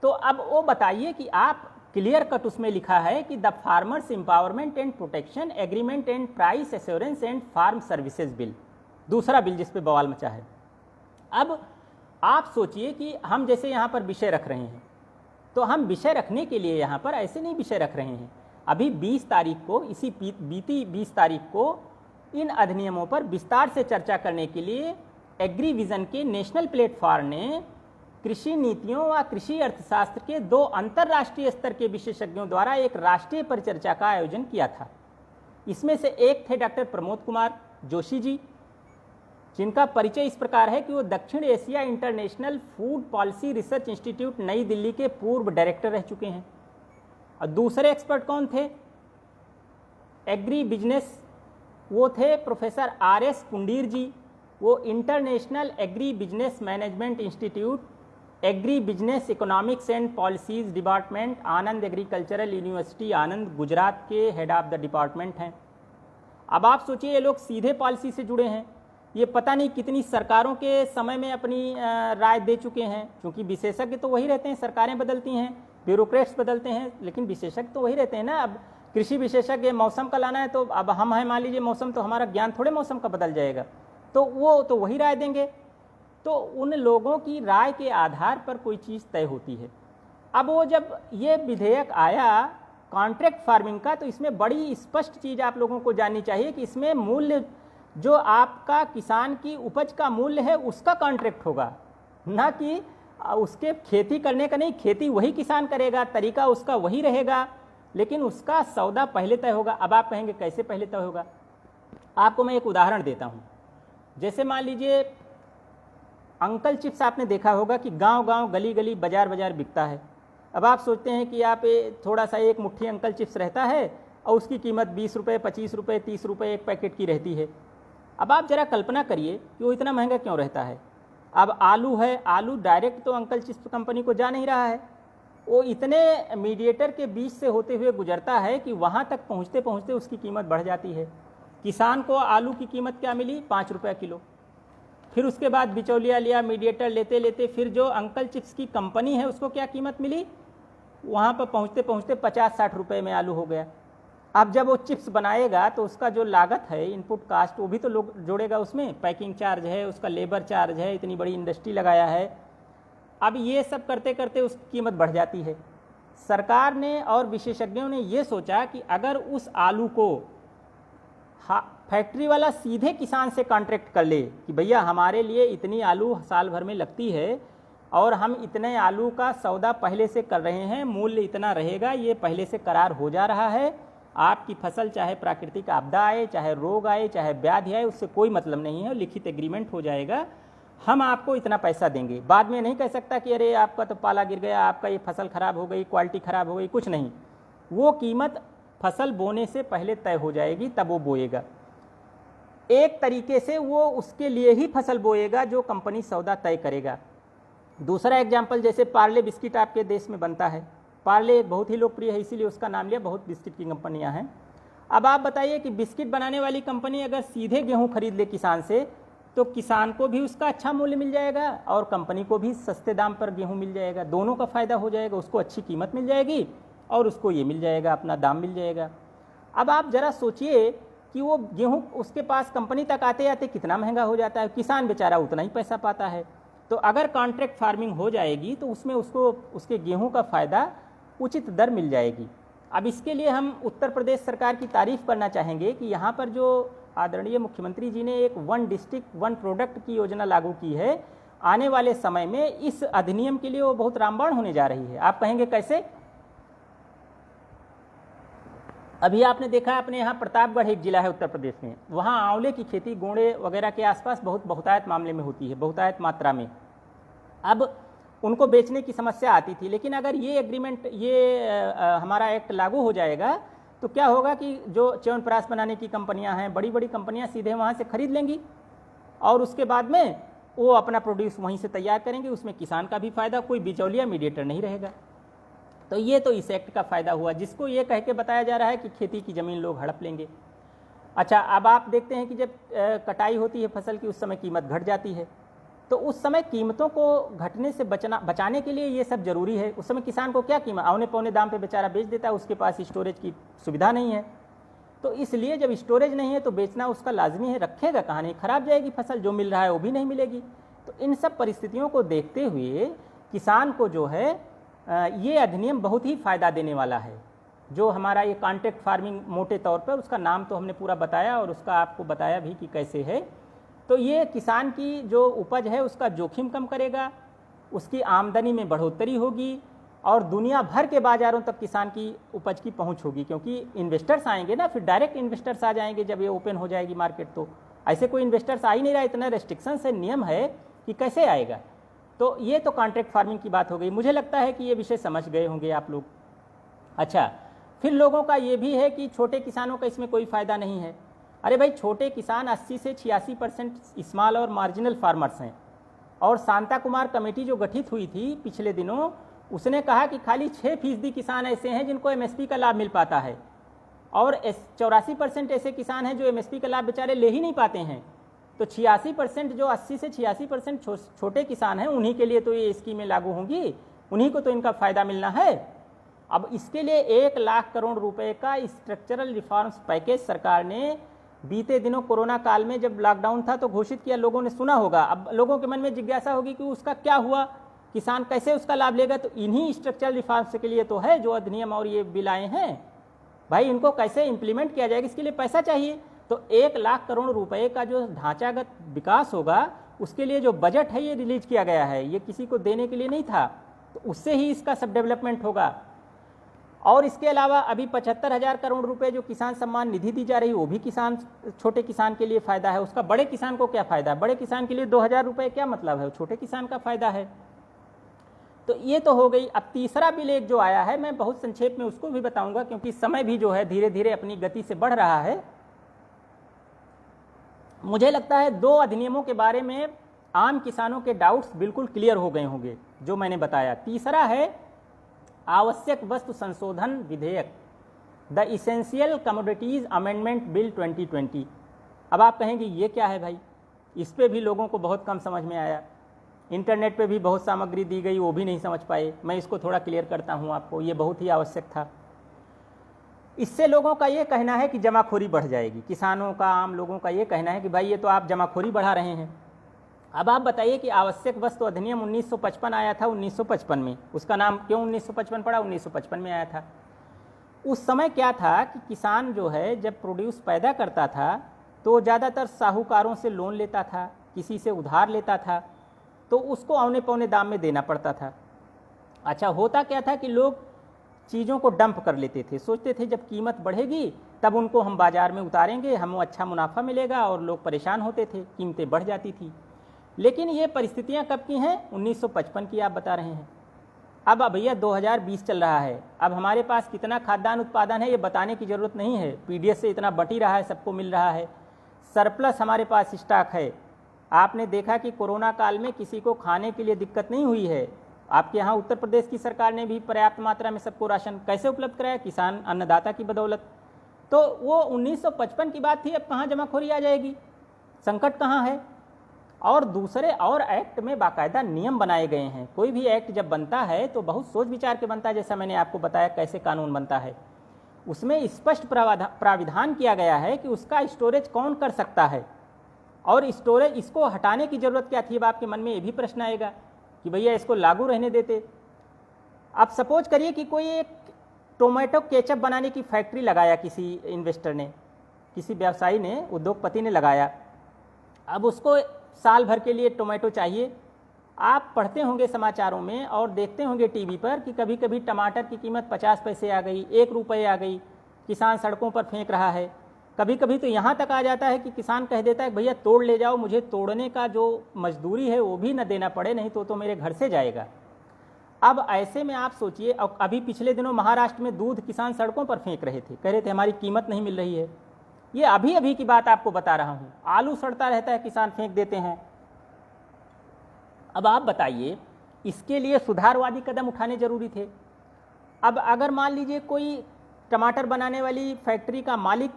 तो अब वो बताइए कि आप क्लियर कट उसमें लिखा है कि the farmers empowerment and protection agreement and price assurance and farm services bill, दूसरा बिल जिस पे बवाल मचा है। अब आप सोचिए कि हम जैसे यहाँ पर विषय रख रहे हैं, तो हम विषय रखने के लिए यहाँ पर ऐसे नहीं विषय रख रहे हैं। अभी 20 तारीख को, इसी बीती 20 तारीख को इन अधिनियमों पर विस्तार से चर्चा करने के लिए एग्री विजन के नेशनल प्लेटफॉर्म ने कृषि नीतियों व कृषि अर्थशास्त्र के 2 अंतर्राष्ट्रीय स्तर के विशेषज्ञों द्वारा एक राष्ट्रीय परिचर्चा का आयोजन किया था। इसमें से एक थे डॉक्टर प्रमोद कुमार जोशी जी, जिनका परिचय इस प्रकार है कि वो दक्षिण Asia international food policy research institute नई दिल्ली के पूर्व डायरेक्टर रह चुके हैं। और दूसरे एक्सपर्ट कौन थे? एग्री बिजनेस, वो थे प्रोफेसर RS पुंडीर जी। वो international agri business management institute, agri business economics and policies department, Anand agricultural university Anand, Gujarat के हेड ऑफ द डिपार्टमेंट हैं। अब आप सोचिए, ये लोग सीधे पॉलिसी से जुड़े हैं, ये पता नहीं कितनी सरकारों के समय में अपनी राय दे चुके हैं, क्योंकि विशेषज्ञ तो वही रहते हैं, सरकारें बदलती हैं, ब्यूरोक्रेट्स बदलते हैं, लेकिन विशेषज्ञ तो वही रहते हैं ना। अब कृषि विशेषज्ञ मौसम का लाना है, तो अब हम हैं, मान लीजिए मौसम, तो हमारा ज्ञान थोड़े मौसम का बदल जाएगा, तो वो तो वही राय देंगे। तो उन लोगों की राय के आधार पर कोई चीज़ तय होती है। अब वो जब ये विधेयक आया कॉन्ट्रैक्ट फार्मिंग का, तो इसमें बड़ी स्पष्ट चीज़ आप लोगों को जाननी चाहिए कि इसमें मूल्य, जो आपका किसान की उपज का मूल्य है उसका कॉन्ट्रैक्ट होगा, ना कि उसके खेती करने का नहीं। खेती वही किसान करेगा, तरीका उसका वही रहेगा, लेकिन उसका सौदा पहले तय होगा। अब आप कहेंगे कैसे पहले तय होगा? आपको मैं एक उदाहरण देता हूँ। जैसे मान लीजिए अंकल चिप्स आपने देखा होगा कि गांव गांव, गली गली, बाजार बाजार बिकता है। अब आप सोचते हैं कि आप थोड़ा सा एक मुट्ठी अंकल चिप्स रहता है और उसकी कीमत 20 रुपये, 25 रुपये, 30 रुपये एक पैकेट की रहती है। अब आप ज़रा कल्पना करिए कि वो इतना महंगा क्यों रहता है। अब आलू है, आलू डायरेक्ट तो अंकल चिप्स कंपनी को जा नहीं रहा है, वो इतने मीडिएटर के बीच से होते हुए गुजरता है कि वहाँ तक पहुँचते पहुँचते उसकी कीमत बढ़ जाती है। किसान को आलू की कीमत क्या मिली? 5 रुपये किलो। फिर उसके बाद बिचौलिया लिया, मीडिएटर लेते लेते फिर जो अंकल चिप्स की कंपनी है उसको क्या कीमत मिली? वहाँ पर पहुँचते पहुँचते 50-60 रुपये में आलू हो गया। अब जब वो चिप्स बनाएगा तो उसका जो लागत है, इनपुट कास्ट, वो भी तो लोग जोड़ेगा उसमें, पैकिंग चार्ज है, उसका लेबर चार्ज है, इतनी बड़ी इंडस्ट्री लगाया है। अब ये सब करते करते उसकी कीमत बढ़ जाती है। सरकार ने और विशेषज्ञों ने ये सोचा कि अगर उस आलू को फैक्ट्री वाला सीधे किसान से कॉन्ट्रैक्ट कर ले कि भैया हमारे लिए इतनी आलू साल भर में लगती है और हम इतने आलू का सौदा पहले से कर रहे हैं, मूल्य इतना रहेगा, ये पहले से करार हो जा रहा है, आपकी फसल चाहे प्राकृतिक आपदा आए, चाहे रोग आए, चाहे व्याधि आए, उससे कोई मतलब नहीं है, लिखित एग्रीमेंट हो जाएगा, हम आपको इतना पैसा देंगे। बाद में नहीं कह सकता कि अरे आपका तो पाला गिर गया, आपका ये फसल खराब हो गई, क्वालिटी खराब हो गई, कुछ नहीं। वो कीमत फसल बोने से पहले तय हो जाएगी, तब वो बोएगा। एक तरीके से वो उसके लिए ही फसल बोएगा जो कंपनी सौदा तय करेगा। दूसरा एग्जाम्पल, जैसे पार्ले बिस्किट आपके देश में बनता है, पार्ले बहुत ही लोकप्रिय है इसीलिए उसका नाम लिया, बहुत बिस्किट की कंपनियां हैं। अब आप बताइए कि बिस्किट बनाने वाली कंपनी अगर सीधे गेहूं खरीद ले किसान से, तो किसान को भी उसका अच्छा मूल्य मिल जाएगा और कंपनी को भी सस्ते दाम पर गेहूं मिल जाएगा, दोनों का फायदा हो जाएगा, उसको अच्छी कीमत मिल जाएगी और उसको ये मिल जाएगा, अपना दाम मिल जाएगा। अब आप ज़रा सोचिए कि वो गेहूं उसके पास कंपनी तक आते आते कितना महंगा हो जाता है, किसान बेचारा उतना ही पैसा पाता है। तो अगर कॉन्ट्रैक्ट फार्मिंग हो जाएगी तो उसमें उसको उसके गेहूं का फ़ायदा उचित दर मिल जाएगी। अब इसके लिए हम उत्तर प्रदेश सरकार की तारीफ़ करना चाहेंगे कि यहाँ पर जो आदरणीय मुख्यमंत्री जी ने एक 1 डिस्ट्रिक्ट 1 प्रोडक्ट की योजना लागू की है, आने वाले समय में इस अधिनियम के लिए वो बहुत रामबाण होने जा रही है। आप कहेंगे कैसे? अभी आपने देखा अपने यहाँ प्रतापगढ़ एक जिला है उत्तर प्रदेश में, वहाँ आंवले की खेती गोंडे वगैरह के आसपास बहुतायत मामले में होती है, बहुतायत मात्रा में। अब उनको बेचने की समस्या आती थी, लेकिन अगर ये एग्रीमेंट, हमारा एक्ट लागू हो जाएगा तो क्या होगा कि जो च्यवनप्राश बनाने की कंपनियां हैं, बड़ी बड़ी कंपनियां सीधे वहाँ से खरीद लेंगी और उसके बाद में वो अपना प्रोड्यूस वहीं से तैयार करेंगे, उसमें किसान का भी फायदा, कोई बिचौलिया मीडिएटर नहीं रहेगा। तो ये तो इस एक्ट का फ़ायदा हुआ, जिसको ये कह के बताया जा रहा है कि खेती की ज़मीन लोग हड़प लेंगे। अच्छा, अब आप देखते हैं कि जब कटाई होती है फसल की, उस समय कीमत घट जाती है, तो उस समय कीमतों को घटने से बचाने के लिए ये सब जरूरी है। उस समय किसान को क्या कीमत, औने पौने दाम पे बेचारा बेच देता है, उसके पास स्टोरेज की सुविधा नहीं है, तो इसलिए जब स्टोरेज नहीं है तो बेचना उसका लाजमी है, रखेगा कहाँ, नहीं खराब जाएगी फसल, जो मिल रहा है वो भी नहीं मिलेगी। तो इन सब परिस्थितियों को देखते हुए किसान को जो है ये अधिनियम बहुत ही फ़ायदा देने वाला है। जो हमारा ये कॉन्ट्रैक्ट फार्मिंग मोटे तौर पर, उसका नाम तो हमने पूरा बताया और उसका आपको बताया भी कि कैसे है। तो ये किसान की जो उपज है उसका जोखिम कम करेगा, उसकी आमदनी में बढ़ोतरी होगी और दुनिया भर के बाज़ारों तक किसान की उपज की पहुंच होगी, क्योंकि इन्वेस्टर्स आएंगे ना, फिर डायरेक्ट इन्वेस्टर्स आ जाएंगे जब ये ओपन हो जाएगी मार्केट। तो ऐसे कोई इन्वेस्टर्स आ ही नहीं रहा, इतना रेस्ट्रिक्शंस है, नियम है कि कैसे आएगा। तो ये तो कॉन्ट्रैक्ट फार्मिंग की बात हो गई। मुझे लगता है कि ये विषय समझ गए होंगे आप लोग। अच्छा, फिर लोगों का ये भी है कि छोटे किसानों का इसमें कोई फ़ायदा नहीं है। अरे भाई, छोटे किसान 80 से 86% स्मॉल और मार्जिनल फार्मर्स हैं। और शांता कुमार कमेटी जो गठित हुई थी पिछले दिनों, उसने कहा कि खाली 6% किसान ऐसे हैं जिनको एमएसपी का लाभ मिल पाता है, और 84% ऐसे किसान हैं जो एमएसपी का लाभ बेचारे ले ही नहीं पाते हैं। तो 86% जो 80 से 86% छोटे किसान हैं, उन्हीं के लिए तो ये स्कीमें लागू होंगी, उन्हीं को तो इनका फ़ायदा मिलना है। अब इसके लिए 1 लाख करोड़ रुपए का स्ट्रक्चरल रिफॉर्म्स पैकेज सरकार ने बीते दिनों कोरोना काल में जब लॉकडाउन था तो घोषित किया। लोगों ने सुना होगा। अब लोगों के मन में जिज्ञासा होगी कि उसका क्या हुआ, किसान कैसे उसका लाभ लेगा। तो इन्हीं स्ट्रक्चरल रिफॉर्म्स के लिए तो है जो अधिनियम और ये बिल आए हैं। भाई, इनको कैसे इम्प्लीमेंट किया जाएगा, इसके लिए पैसा चाहिए। तो 1 लाख करोड़ रुपए का जो ढांचागत विकास होगा, उसके लिए जो बजट है ये रिलीज किया गया है, ये किसी को देने के लिए नहीं था। तो उससे ही इसका सब डेवलपमेंट होगा। और इसके अलावा अभी 75,000 करोड़ रुपए जो किसान सम्मान निधि दी जा रही है, वो भी किसान, छोटे किसान के लिए फ़ायदा है। उसका बड़े किसान को क्या फ़ायदा है? बड़े किसान के लिए 2,000 रुपये क्या मतलब है, छोटे किसान का फ़ायदा है। तो ये तो हो गई। अब तीसरा बिल एक जो आया है, मैं बहुत संक्षेप में उसको भी बताऊंगा, क्योंकि समय भी जो है धीरे धीरे अपनी गति से बढ़ रहा है। मुझे लगता है 2 अधिनियमों के बारे में आम किसानों के डाउट्स बिल्कुल क्लियर हो गए होंगे जो मैंने बताया। तीसरा है आवश्यक वस्तु संशोधन विधेयक, the essential commodities amendment bill 2020। अब आप कहेंगे ये क्या है भाई? इस पे भी लोगों को बहुत कम समझ में आया। इंटरनेट पे भी बहुत सामग्री दी गई, वो भी नहीं समझ पाए। मैं इसको थोड़ा क्लियर करता हूँ आपको, ये बहुत ही आवश्यक था। इससे लोगों का ये कहना है कि जमाखोरी बढ़ जाएगी। किसानों का, आम लोगों का ये कहना है कि भाई ये तो आप जमाखोरी बढ़ा रहे हैं। अब आप बताइए कि आवश्यक वस्तु अधिनियम 1955 आया था 1955 में। उसका नाम क्यों 1955 पड़ा? 1955 में आया था। उस समय क्या था कि किसान जो है जब प्रोड्यूस पैदा करता था तो ज़्यादातर साहूकारों से लोन लेता था, किसी से उधार लेता था, तो उसको औने पौने दाम में देना पड़ता था। अच्छा, होता क्या था कि लोग चीज़ों को डंप कर लेते थे, सोचते थे जब कीमत बढ़ेगी तब उनको हम बाज़ार में उतारेंगे, हमें अच्छा मुनाफा मिलेगा, और लोग परेशान होते थे, कीमतें बढ़ जाती थी। लेकिन ये परिस्थितियां कब की हैं? 1955 की आप बता रहे हैं। अब भैया 2020 चल रहा है। अब हमारे पास कितना खाद्यान्न उत्पादन है ये बताने की ज़रूरत नहीं है। पीडीएस से इतना बटी रहा है, सबको मिल रहा है, सरप्लस हमारे पास स्टॉक है। आपने देखा कि कोरोना काल में किसी को खाने के लिए दिक्कत नहीं हुई है। आपके यहाँ उत्तर प्रदेश की सरकार ने भी पर्याप्त मात्रा में सबको राशन कैसे उपलब्ध कराया? किसान अन्नदाता की बदौलत। तो वो 1955 की बात थी, अब कहाँ जमाखोरी आ जाएगी? संकट कहाँ है? और दूसरे और एक्ट में बाकायदा नियम बनाए गए हैं। कोई भी एक्ट जब बनता है तो बहुत सोच विचार के बनता है। जैसा मैंने आपको बताया कैसे कानून बनता है, उसमें स्पष्ट प्राविधान किया गया है कि उसका स्टोरेज कौन कर सकता है, और स्टोरेज इसको हटाने की ज़रूरत क्या थी? अब आपके मन में ये भी प्रश्न आएगा कि भैया इसको लागू रहने देते। आप सपोज करिए कि कोई एक टोमेटो केचप बनाने की फैक्ट्री लगाया, किसी इन्वेस्टर ने, किसी व्यवसायी ने, उद्योगपति ने लगाया। अब उसको साल भर के लिए टोमेटो चाहिए। आप पढ़ते होंगे समाचारों में और देखते होंगे टीवी पर कि कभी कभी टमाटर की कीमत 50 पैसे आ गई, 1 रुपये आ गई, किसान सड़कों पर फेंक रहा है। कभी कभी तो यहाँ तक आ जाता है कि किसान कह देता है भैया तोड़ ले जाओ, मुझे तोड़ने का जो मजदूरी है वो भी न देना पड़े, नहीं तो मेरे घर से जाएगा। अब ऐसे में आप सोचिए, अभी पिछले दिनों महाराष्ट्र में दूध किसान सड़कों पर फेंक रहे थे, कह रहे थे हमारी कीमत नहीं मिल रही है। ये अभी अभी की बात आपको बता रहा हूँ। आलू सड़ता रहता है, किसान फेंक देते हैं। अब आप बताइए, इसके लिए सुधारवादी कदम उठाने जरूरी थे। अब अगर मान लीजिए कोई टमाटर बनाने वाली फैक्ट्री का मालिक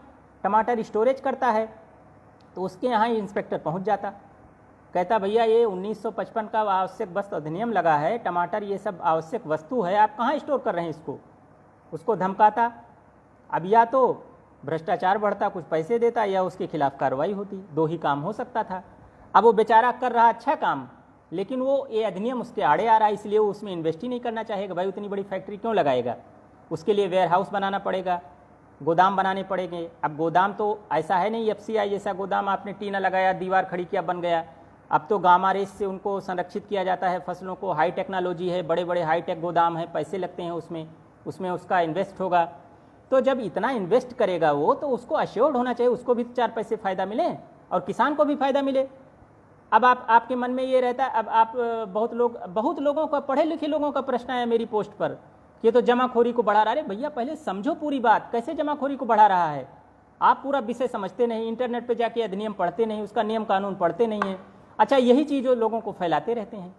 टमाटर स्टोरेज करता है, तो उसके यहाँ इंस्पेक्टर पहुँच जाता, कहता भैया ये 1955 का आवश्यक वस्तु अधिनियम लगा है, टमाटर ये सब आवश्यक वस्तु है, आप कहाँ स्टोर कर रहे हैं इसको? उसको धमकाता। अब या तो भ्रष्टाचार बढ़ता, कुछ पैसे देता, या उसके खिलाफ कार्रवाई होती। 2 ही काम हो सकता था। अब वो बेचारा कर रहा अच्छा काम, लेकिन वो ये अधिनियम उसके आड़े आ रहा है, इसलिए वो उसमें इन्वेस्ट ही नहीं करना चाहेगा। भाई उतनी बड़ी फैक्ट्री क्यों लगाएगा? उसके लिए वेयर हाउस बनाना पड़ेगा, गोदाम बनाने पड़ेंगे। अब गोदाम तो ऐसा है नहीं एफसीआई जैसा गोदाम, आपने टीना लगाया, दीवार खड़ी किया, बन गया। अब तो गामा रेस से उनको संरक्षित किया जाता है फसलों को। हाई टेक्नोलॉजी है, बड़े बड़े हाईटेक गोदाम है, पैसे लगते हैं उसमें उसका इन्वेस्ट होगा। तो जब इतना इन्वेस्ट करेगा वो, तो उसको अश्योर्ड होना चाहिए, उसको भी 4 पैसे फ़ायदा मिले और किसान को भी फ़ायदा मिले। अब आपके मन में ये रहता है, अब आप बहुत लोगों का, पढ़े लिखे लोगों का प्रश्न आया मेरी पोस्ट पर कि ये तो जमाखोरी को बढ़ा रहा है। भैया पहले समझो पूरी बात, कैसे जमाखोरी को बढ़ा रहा है। आप पूरा विषय समझते नहीं, इंटरनेट पे जाके अधिनियम पढ़ते नहीं, उसका नियम कानून पढ़ते नहीं है। अच्छा, यही चीज़ वो लोगों को फैलाते रहते हैं।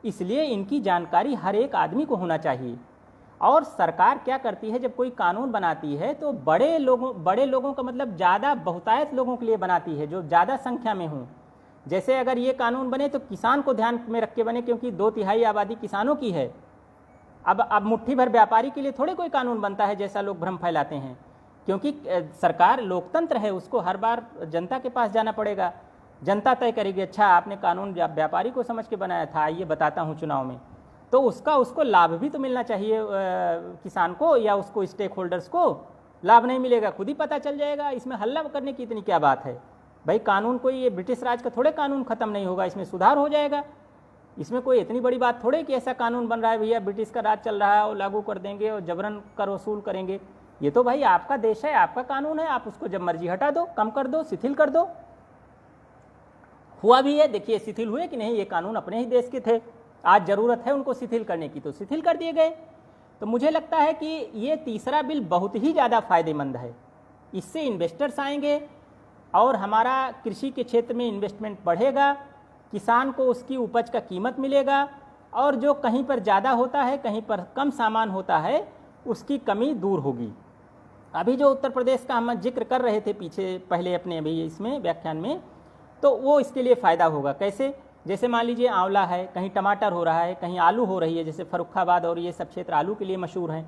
इसलिए इनकी जानकारी हर एक आदमी को होना चाहिए। और सरकार क्या करती है, जब कोई कानून बनाती है तो बड़े लोगों का मतलब ज़्यादा बहुतायत लोगों के लिए बनाती है, जो ज़्यादा संख्या में हों। जैसे अगर ये कानून बने तो किसान को ध्यान में रख के बने, क्योंकि 2/3 आबादी किसानों की है। अब मुट्ठी भर व्यापारी के लिए थोड़े कोई कानून बनता है, जैसा लोग भ्रम फैलाते हैं। क्योंकि सरकार लोकतंत्र है, उसको हर बार जनता के पास जाना पड़ेगा। जनता तय करेगी, अच्छा आपने कानून व्यापारी को समझ के बनाया था, ये बताता हूँ चुनाव में, तो उसको लाभ भी तो मिलना चाहिए किसान को, या उसको स्टेक होल्डर्स को लाभ नहीं मिलेगा, खुद ही पता चल जाएगा। इसमें हल्ला करने की इतनी क्या बात है भाई। कानून कोई ये ब्रिटिश राज का थोड़े कानून खत्म नहीं होगा, इसमें सुधार हो जाएगा। इसमें कोई इतनी बड़ी बात थोड़े कि ऐसा कानून बन रहा है भैया ब्रिटिश का राज चल रहा है और लागू कर देंगे और जबरन कर वसूल करेंगे। ये तो भाई आपका देश है, आपका कानून है, आप उसको जब मर्जी हटा दो, कम कर दो, शिथिल कर दो। हुआ भी है, देखिए शिथिल हुए कि नहीं, ये कानून अपने ही देश के थे, आज जरूरत है उनको शिथिल करने की तो शिथिल कर दिए गए। तो मुझे लगता है कि ये तीसरा बिल बहुत ही ज़्यादा फायदेमंद है। इससे इन्वेस्टर्स आएंगे और हमारा कृषि के क्षेत्र में इन्वेस्टमेंट बढ़ेगा, किसान को उसकी उपज का कीमत मिलेगा, और जो कहीं पर ज़्यादा होता है कहीं पर कम सामान होता है उसकी कमी दूर होगी। अभी जो उत्तर प्रदेश का हम जिक्र कर रहे थे पहले अपने अभी इसमें व्याख्यान में, तो वो इसके लिए फ़ायदा होगा। कैसे? जैसे मान लीजिए आंवला है, कहीं टमाटर हो रहा है, कहीं आलू हो रही है, जैसे फर्रुखाबाद और ये सब क्षेत्र आलू के लिए मशहूर हैं।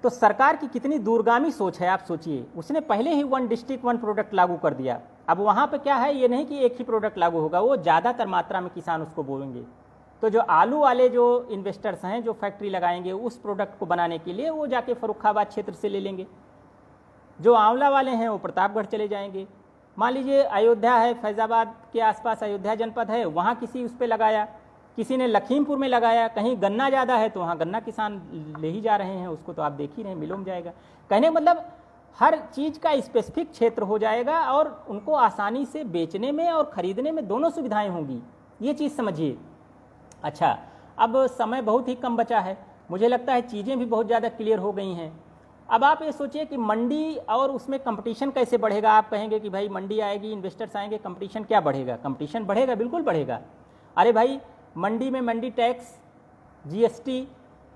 तो सरकार की कितनी दूरगामी सोच है, आप सोचिए। उसने पहले ही 1 डिस्ट्रिक्ट 1 प्रोडक्ट लागू कर दिया। अब वहाँ पे क्या है, ये नहीं कि एक ही प्रोडक्ट लागू होगा, वो ज़्यादातर मात्रा में किसान उसको बोलेंगे। तो जो आलू वाले जो इन्वेस्टर्स हैं, जो फैक्ट्री लगाएंगे उस प्रोडक्ट को बनाने के लिए, वो जाके फर्रुखाबाद क्षेत्र से ले लेंगे। जो आंवला वाले हैं वो प्रतापगढ़ चले जाएंगे। मान लीजिए अयोध्या है, फैज़ाबाद के आसपास अयोध्या जनपद है, वहाँ किसी उस पर लगाया, किसी ने लखीमपुर में लगाया। कहीं गन्ना ज़्यादा है तो वहाँ गन्ना किसान ले ही जा रहे हैं, उसको तो आप देख ही रहे हैं, मिलों में जाएगा। कहने मतलब हर चीज़ का स्पेसिफिक क्षेत्र हो जाएगा और उनको आसानी से बेचने में और ख़रीदने में दोनों सुविधाएं होंगी। ये चीज़ समझिए। अच्छा, अब समय बहुत ही कम बचा है, मुझे लगता है चीज़ें भी बहुत ज़्यादा क्लियर हो गई हैं। अब आप ये सोचिए कि मंडी और उसमें कंपटीशन कैसे बढ़ेगा। आप कहेंगे कि भाई मंडी आएगी, इन्वेस्टर्स आएंगे, कंपटीशन क्या बढ़ेगा? कंपटीशन बढ़ेगा, बिल्कुल बढ़ेगा। अरे भाई, मंडी में मंडी टैक्स, GST,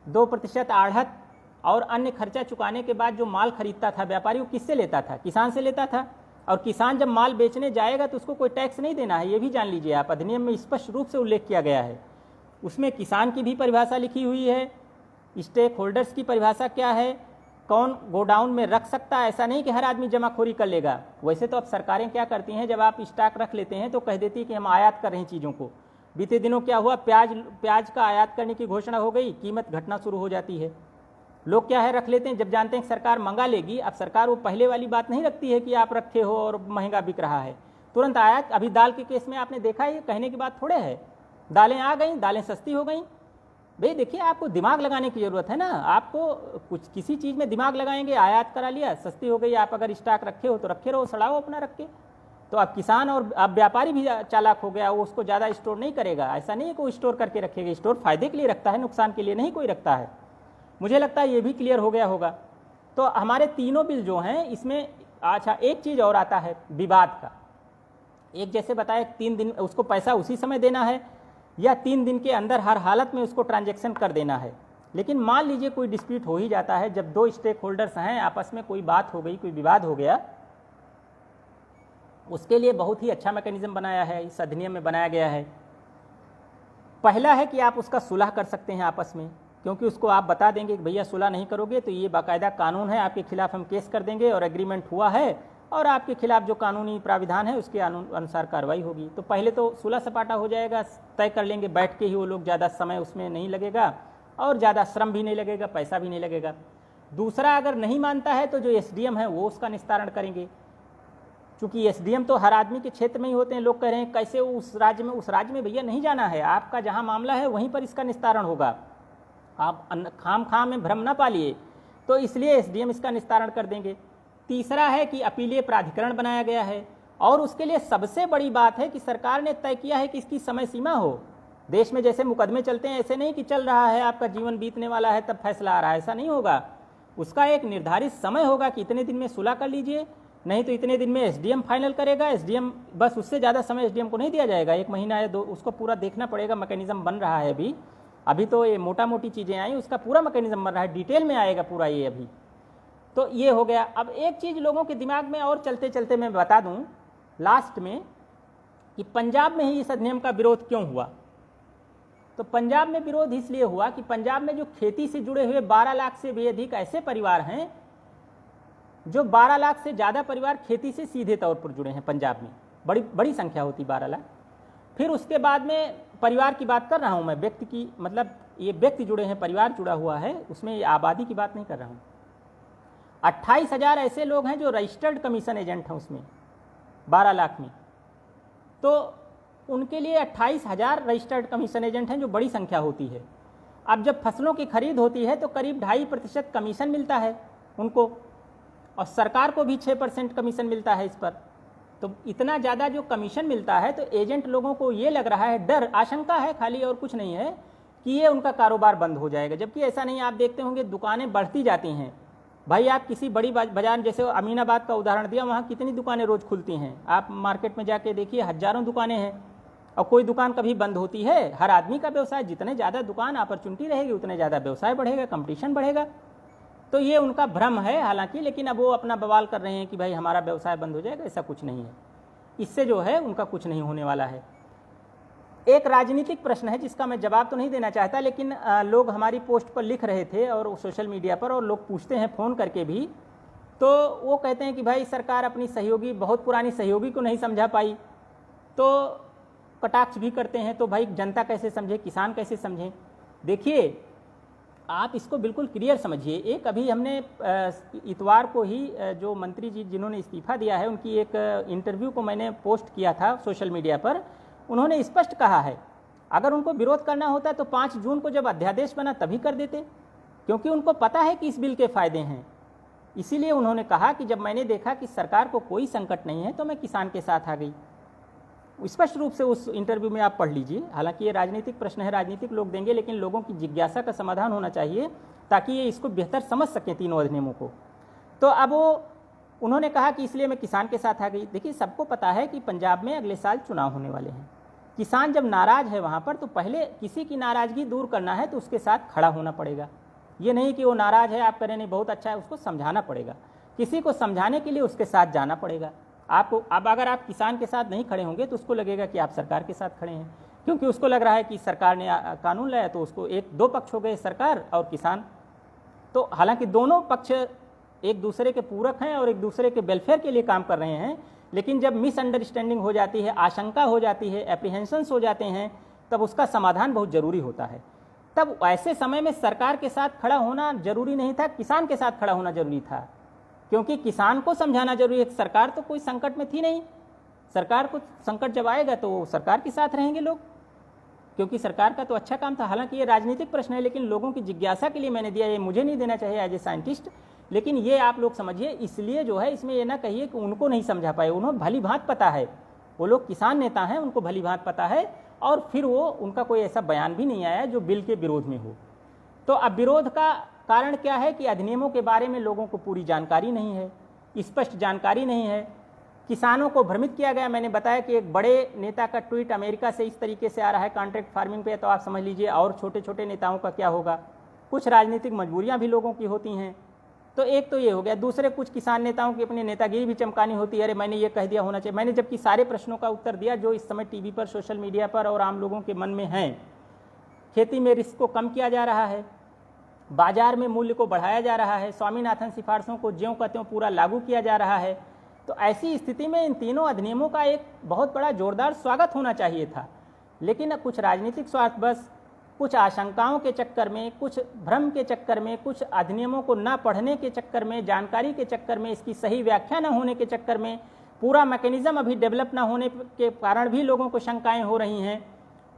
2% आढ़त और अन्य खर्चा चुकाने के बाद जो माल खरीदता था व्यापारी, वो किससे लेता था? किसान से लेता था। और किसान जब माल बेचने जाएगा तो उसको कोई टैक्स नहीं देना है, ये भी जान लीजिए आप। अधिनियम में स्पष्ट रूप से उल्लेख किया गया है। उसमें किसान की भी परिभाषा लिखी हुई है, स्टेक होल्डर्स की परिभाषा क्या है, कौन गोडाउन में रख सकता है। ऐसा नहीं कि हर आदमी जमाखोरी कर लेगा। वैसे तो अब सरकारें क्या करती हैं, जब आप स्टॉक रख लेते हैं तो कह देती है कि हम आयात कर रहे हैं चीज़ों को। बीते दिनों क्या हुआ, प्याज का आयात करने की घोषणा हो गई, कीमत घटना शुरू हो जाती है। लोग क्या है, रख लेते हैं, जब जानते हैं कि सरकार मंगा लेगी। अब सरकार वो पहले वाली बात नहीं रखती है कि आप रखे हो और महंगा बिक रहा है, तुरंत आयात। अभी दाल के केस में आपने देखा, ये कहने की बात थोड़े है, दालें आ गई, दालें सस्ती हो गई। भाई देखिए, आपको दिमाग लगाने की ज़रूरत है ना। आपको कुछ किसी चीज़ में दिमाग लगाएंगे, आयात करा लिया, सस्ती हो गई। आप अगर स्टॉक रखे हो तो रखे रहो, सड़ाओ अपना रख के। तो अब किसान और अब व्यापारी भी चालाक हो गया, वो उसको ज़्यादा स्टोर नहीं करेगा। ऐसा नहीं है कि वो स्टोर करके रखेगा, स्टोर फायदे के लिए रखता है, नुकसान के लिए नहीं कोई रखता है। मुझे लगता है ये भी क्लियर हो गया होगा। तो हमारे तीनों बिल जो हैं इसमें, अच्छा एक चीज़ और आता है विवाद का। एक जैसे बताया 3 दिन उसको पैसा उसी समय देना है, या 3 दिन के अंदर हर हालत में उसको ट्रांजैक्शन कर देना है। लेकिन मान लीजिए कोई डिस्प्यूट हो ही जाता है, जब 2 स्टेक होल्डर्स हैं, आपस में कोई बात हो गई, कोई विवाद हो गया, उसके लिए बहुत ही अच्छा मैकेनिज्म बनाया है, इस अधिनियम में बनाया गया है। पहला है कि आप उसका सुलह कर सकते हैं आपस में, क्योंकि उसको आप बता देंगे कि भैया सुलह नहीं करोगे तो ये बाकायदा कानून है, आपके खिलाफ हम केस कर देंगे और एग्रीमेंट हुआ है और आपके खिलाफ जो कानूनी प्राविधान है उसके अनुसार कार्रवाई होगी। तो पहले तो सुलह सपाटा हो जाएगा, तय कर लेंगे बैठ के ही वो लोग, ज़्यादा समय उसमें नहीं लगेगा और ज़्यादा श्रम भी नहीं लगेगा, पैसा भी नहीं लगेगा। दूसरा, अगर नहीं मानता है तो जो SDM है वो उसका निस्तारण करेंगे, क्योंकि SDM तो हर आदमी के क्षेत्र में ही होते हैं। लोग कह रहे हैं कैसे उस राज्य में भैया नहीं जाना है, आपका जहाँ मामला है वहीं पर इसका निस्तारण होगा, आप खाम में भ्रम ना पालिए। तो इसलिए SDM इसका निस्तारण कर देंगे। तीसरा है कि अपीलीय प्राधिकरण बनाया गया है, और उसके लिए सबसे बड़ी बात है कि सरकार ने तय किया है कि इसकी समय सीमा हो। देश में जैसे मुकदमे चलते हैं ऐसे नहीं कि चल रहा है आपका जीवन बीतने वाला है तब फैसला आ रहा है, ऐसा नहीं होगा। उसका एक निर्धारित समय होगा कि इतने दिन में सुलह कर लीजिए, नहीं तो इतने दिन में एसडीएम फाइनल करेगा। एसडीएम बस, उससे ज़्यादा समय एसडीएम को नहीं दिया जाएगा, 1 महीना या 2, उसको पूरा देखना पड़ेगा। मैकेनिज्म बन रहा है अभी तो ये मोटा मोटी चीज़ें आई, उसका पूरा मैकेनिज्म बन रहा है, डिटेल में आएगा पूरा ये अभी। तो ये हो गया। अब एक चीज़ लोगों के दिमाग में और चलते चलते मैं बता दूं लास्ट में कि पंजाब में ही इस अधिनियम का विरोध क्यों हुआ। तो पंजाब में विरोध इसलिए हुआ कि पंजाब में जो खेती से जुड़े हुए 12 लाख से भी अधिक ऐसे परिवार हैं, जो 12 लाख से ज़्यादा परिवार खेती से सीधे तौर पर जुड़े हैं पंजाब में, बड़ी संख्या होती 12 लाख। फिर उसके बाद में परिवार की बात कर रहा हूँ मैं, व्यक्ति की, मतलब ये व्यक्ति जुड़े हैं, परिवार जुड़ा हुआ है, उसमें आबादी की बात नहीं कर रहा हूँ। 28,000 ऐसे लोग हैं जो रजिस्टर्ड कमीशन एजेंट हैं उसमें 12 लाख में। तो उनके लिए 28,000 रजिस्टर्ड कमीशन एजेंट हैं, जो बड़ी संख्या होती है। अब जब फसलों की खरीद होती है तो करीब 2.5% कमीशन मिलता है उनको, और सरकार को भी 6% कमीशन मिलता है इस पर। तो इतना ज़्यादा जो कमीशन मिलता है, तो एजेंट लोगों को ये लग रहा है, डर, आशंका है खाली, और कुछ नहीं है, कि ये उनका कारोबार बंद हो जाएगा। जबकि ऐसा नहीं, आप देखते होंगे दुकानें बढ़ती जाती हैं। भाई आप किसी बड़ी बाजार, जैसे अमीनाबाद का उदाहरण दिया, वहाँ कितनी दुकानें रोज़ खुलती हैं, आप मार्केट में जाके देखिए, हज़ारों दुकानें हैं, और कोई दुकान कभी बंद होती है? हर आदमी का व्यवसाय, जितने ज़्यादा दुकान अपॉर्चुनिटी रहेगी उतने ज़्यादा व्यवसाय बढ़ेगा, कंपटीशन बढ़ेगा। तो ये उनका भ्रम है हालांकि, लेकिन अब वो अपना बवाल कर रहे हैं कि भाई हमारा व्यवसाय बंद हो जाएगा, ऐसा कुछ नहीं है। इससे जो है उनका कुछ नहीं होने वाला है। एक राजनीतिक प्रश्न है जिसका मैं जवाब तो नहीं देना चाहता, लेकिन लोग हमारी पोस्ट पर लिख रहे थे और सोशल मीडिया पर, और लोग पूछते हैं फ़ोन करके भी, तो वो कहते हैं कि भाई सरकार अपनी सहयोगी, बहुत पुरानी सहयोगी को नहीं समझा पाई, तो कटाक्ष भी करते हैं। तो भाई जनता कैसे समझे, किसान कैसे समझें? देखिए, आप इसको बिल्कुल क्लियर समझिए। एक अभी हमने इतवार को ही जो मंत्री जी जिन्होंने इस्तीफा दिया है, उनकी एक इंटरव्यू को मैंने पोस्ट किया था सोशल मीडिया पर। उन्होंने स्पष्ट कहा है, अगर उनको विरोध करना होता तो 5 जून को जब अध्यादेश बना तभी कर देते, क्योंकि उनको पता है कि इस बिल के फ़ायदे हैं। इसीलिए उन्होंने कहा कि जब मैंने देखा कि सरकार को कोई संकट नहीं है तो मैं किसान के साथ आ गई। स्पष्ट रूप से उस इंटरव्यू में आप पढ़ लीजिए। हालांकि ये राजनीतिक प्रश्न है, राजनीतिक लोग देंगे, लेकिन लोगों की जिज्ञासा का समाधान होना चाहिए ताकि ये इसको बेहतर समझ सकें तीनों अधिनियमों को। तो अब उन्होंने कहा कि इसलिए मैं किसान के साथ आ गई। देखिए, सबको पता है कि पंजाब में अगले साल चुनाव होने वाले हैं। किसान जब नाराज़ है वहाँ पर, तो पहले किसी की नाराज़गी दूर करना है तो उसके साथ खड़ा होना पड़ेगा। ये नहीं कि वो नाराज़ है, आप करें नहीं बहुत अच्छा है, उसको समझाना पड़ेगा। किसी को समझाने के लिए उसके साथ जाना पड़ेगा आपको। अब अगर आप किसान के साथ नहीं खड़े होंगे तो उसको लगेगा कि आप सरकार के साथ खड़े हैं, क्योंकि उसको लग रहा है कि सरकार ने कानून लाया, तो उसको दो पक्ष हो गए, सरकार और किसान। तो हालांकि दोनों पक्ष एक दूसरे के पूरक हैं और एक दूसरे के वेलफेयर के लिए काम कर रहे हैं, लेकिन जब मिसअंडरस्टैंडिंग हो जाती है, आशंका हो जाती है, एप्रीहेंशंस हो जाते हैं, तब उसका समाधान बहुत ज़रूरी होता है। तब ऐसे समय में सरकार के साथ खड़ा होना जरूरी नहीं था, किसान के साथ खड़ा होना जरूरी था, क्योंकि किसान को समझाना जरूरी है। सरकार तो कोई संकट में थी नहीं, सरकार को संकट जब आएगा तो सरकार के साथ रहेंगे लोग, क्योंकि सरकार का तो अच्छा काम था। हालांकि ये राजनीतिक प्रश्न है, लेकिन लोगों की जिज्ञासा के लिए मैंने दिया। ये मुझे नहीं देना चाहिए एज ए साइंटिस्ट, लेकिन ये आप लोग समझिए। इसलिए जो है इसमें ये ना कहिए कि उनको नहीं समझा पाए, उन्होंने भली भांत पता है, वो लोग किसान नेता हैं, उनको भली भांत पता है, और फिर वो उनका कोई ऐसा बयान भी नहीं आया जो बिल के विरोध में हो। तो अब विरोध का कारण क्या है कि अधिनियमों के बारे में लोगों को पूरी जानकारी नहीं है, स्पष्ट जानकारी नहीं है। किसानों को भ्रमित किया गया। मैंने बताया कि एक बड़े नेता का ट्वीट अमेरिका से इस तरीके से आ रहा है कॉन्ट्रैक्ट फार्मिंग पे, तो आप समझ लीजिए और छोटे छोटे नेताओं का क्या होगा। कुछ राजनीतिक मजबूरियां भी लोगों की होती हैं, तो एक तो ये हो गया। दूसरे, कुछ किसान नेताओं की अपनी नेतागिरी भी चमकानी होती है, अरे मैंने ये कह दिया होना चाहिए। मैंने जबकि सारे प्रश्नों का उत्तर दिया जो इस समय टीवी पर, सोशल मीडिया पर और आम लोगों के मन में हैं। खेती में रिस्क को कम किया जा रहा है, बाजार में मूल्य को बढ़ाया जा रहा है, स्वामीनाथन सिफारिशों को ज्यों का त्यों पूरा लागू किया जा रहा है। तो ऐसी स्थिति में इन तीनों अधिनियमों का एक बहुत बड़ा जोरदार स्वागत होना चाहिए था, लेकिन कुछ राजनीतिक स्वार्थ बस, कुछ आशंकाओं के चक्कर में, कुछ भ्रम के चक्कर में, कुछ अधिनियमों को ना पढ़ने के चक्कर में, जानकारी के चक्कर में, इसकी सही व्याख्या न होने के चक्कर में, पूरा मैकेनिज्म अभी डेवलप ना होने के कारण भी लोगों को शंकाएं हो रही हैं।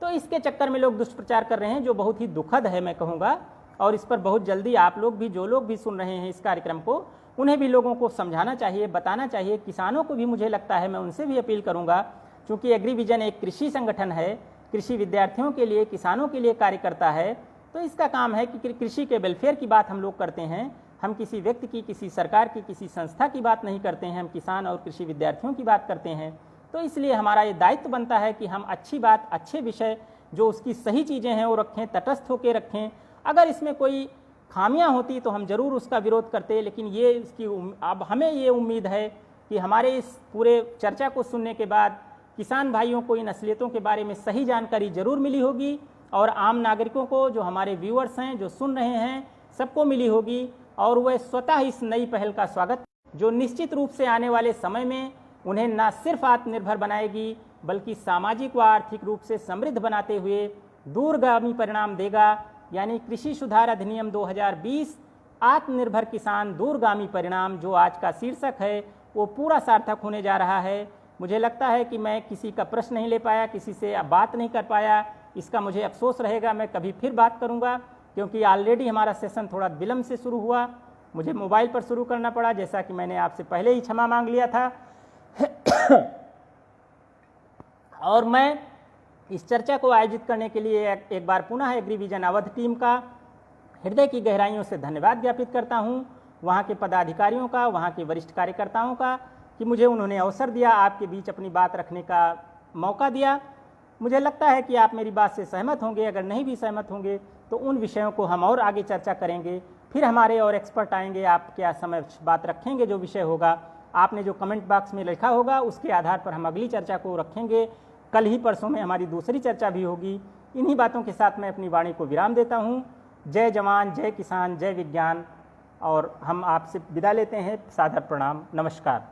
तो इसके चक्कर में लोग दुष्प्रचार कर रहे हैं, जो बहुत ही दुखद है मैं कहूँगा। और इस पर बहुत जल्दी आप लोग भी, जो लोग भी सुन रहे हैं इस कार्यक्रम को, उन्हें भी लोगों को समझाना चाहिए, बताना चाहिए। किसानों को भी मुझे लगता है, मैं उनसे भी अपील करूँगा, चूँकि एग्रीविजन एक कृषि संगठन है, कृषि विद्यार्थियों के लिए, किसानों के लिए कार्य करता है, तो इसका काम है कि कृषि के वेलफेयर की बात हम लोग करते हैं। हम किसी व्यक्ति की, किसी सरकार की, किसी संस्था की बात नहीं करते हैं, हम किसान और कृषि विद्यार्थियों की बात करते हैं। तो इसलिए हमारा ये दायित्व बनता है कि हम अच्छी बात, अच्छे विषय, जो उसकी सही चीज़ें हैं वो रखें, तटस्थ होकर रखें। अगर इसमें कोई खामियां होती तो हम जरूर उसका विरोध करते, लेकिन ये इसकी अब हमें ये उम्मीद है कि हमारे इस पूरे चर्चा को सुनने के बाद किसान भाइयों को इन असलियतों के बारे में सही जानकारी जरूर मिली होगी और आम नागरिकों को, जो हमारे व्यूअर्स हैं, जो सुन रहे हैं, सबको मिली होगी और वह स्वतः इस नई पहल का स्वागत, जो निश्चित रूप से आने वाले समय में उन्हें न सिर्फ आत्मनिर्भर बनाएगी बल्कि सामाजिक व आर्थिक रूप से समृद्ध बनाते हुए दूरगामी परिणाम देगा। यानी कृषि सुधार अधिनियम 2020 आत्मनिर्भर किसान दूरगामी परिणाम, जो आज का शीर्षक है, वो पूरा सार्थक होने जा रहा है। मुझे लगता है कि मैं किसी का प्रश्न नहीं ले पाया, किसी से बात नहीं कर पाया, इसका मुझे अफसोस रहेगा। मैं कभी फिर बात करूंगा, क्योंकि ऑलरेडी हमारा सेशन थोड़ा विलम्ब से शुरू हुआ, मुझे मोबाइल पर शुरू करना पड़ा, जैसा कि मैंने आपसे पहले ही क्षमा मांग लिया था। और मैं इस चर्चा को आयोजित करने के लिए एक बार पुनः एग्रीविजन अवध टीम का हृदय की गहराइयों से धन्यवाद ज्ञापित करता हूं, वहां के पदाधिकारियों का, वहां के वरिष्ठ कार्यकर्ताओं का, कि मुझे उन्होंने अवसर दिया, आपके बीच अपनी बात रखने का मौका दिया। मुझे लगता है कि आप मेरी बात से सहमत होंगे। अगर नहीं भी सहमत होंगे तो उन विषयों को हम और आगे चर्चा करेंगे, फिर हमारे और एक्सपर्ट आएंगे, आप क्या समय बात रखेंगे, जो विषय होगा आपने जो कमेंट बॉक्स में लिखा होगा उसके आधार पर हम अगली चर्चा को रखेंगे। कल ही परसों में हमारी दूसरी चर्चा भी होगी। इन्हीं बातों के साथ मैं अपनी वाणी को विराम देता हूँ। जय जवान, जय किसान, जय विज्ञान, और हम आपसे विदा लेते हैं। सादर प्रणाम, नमस्कार।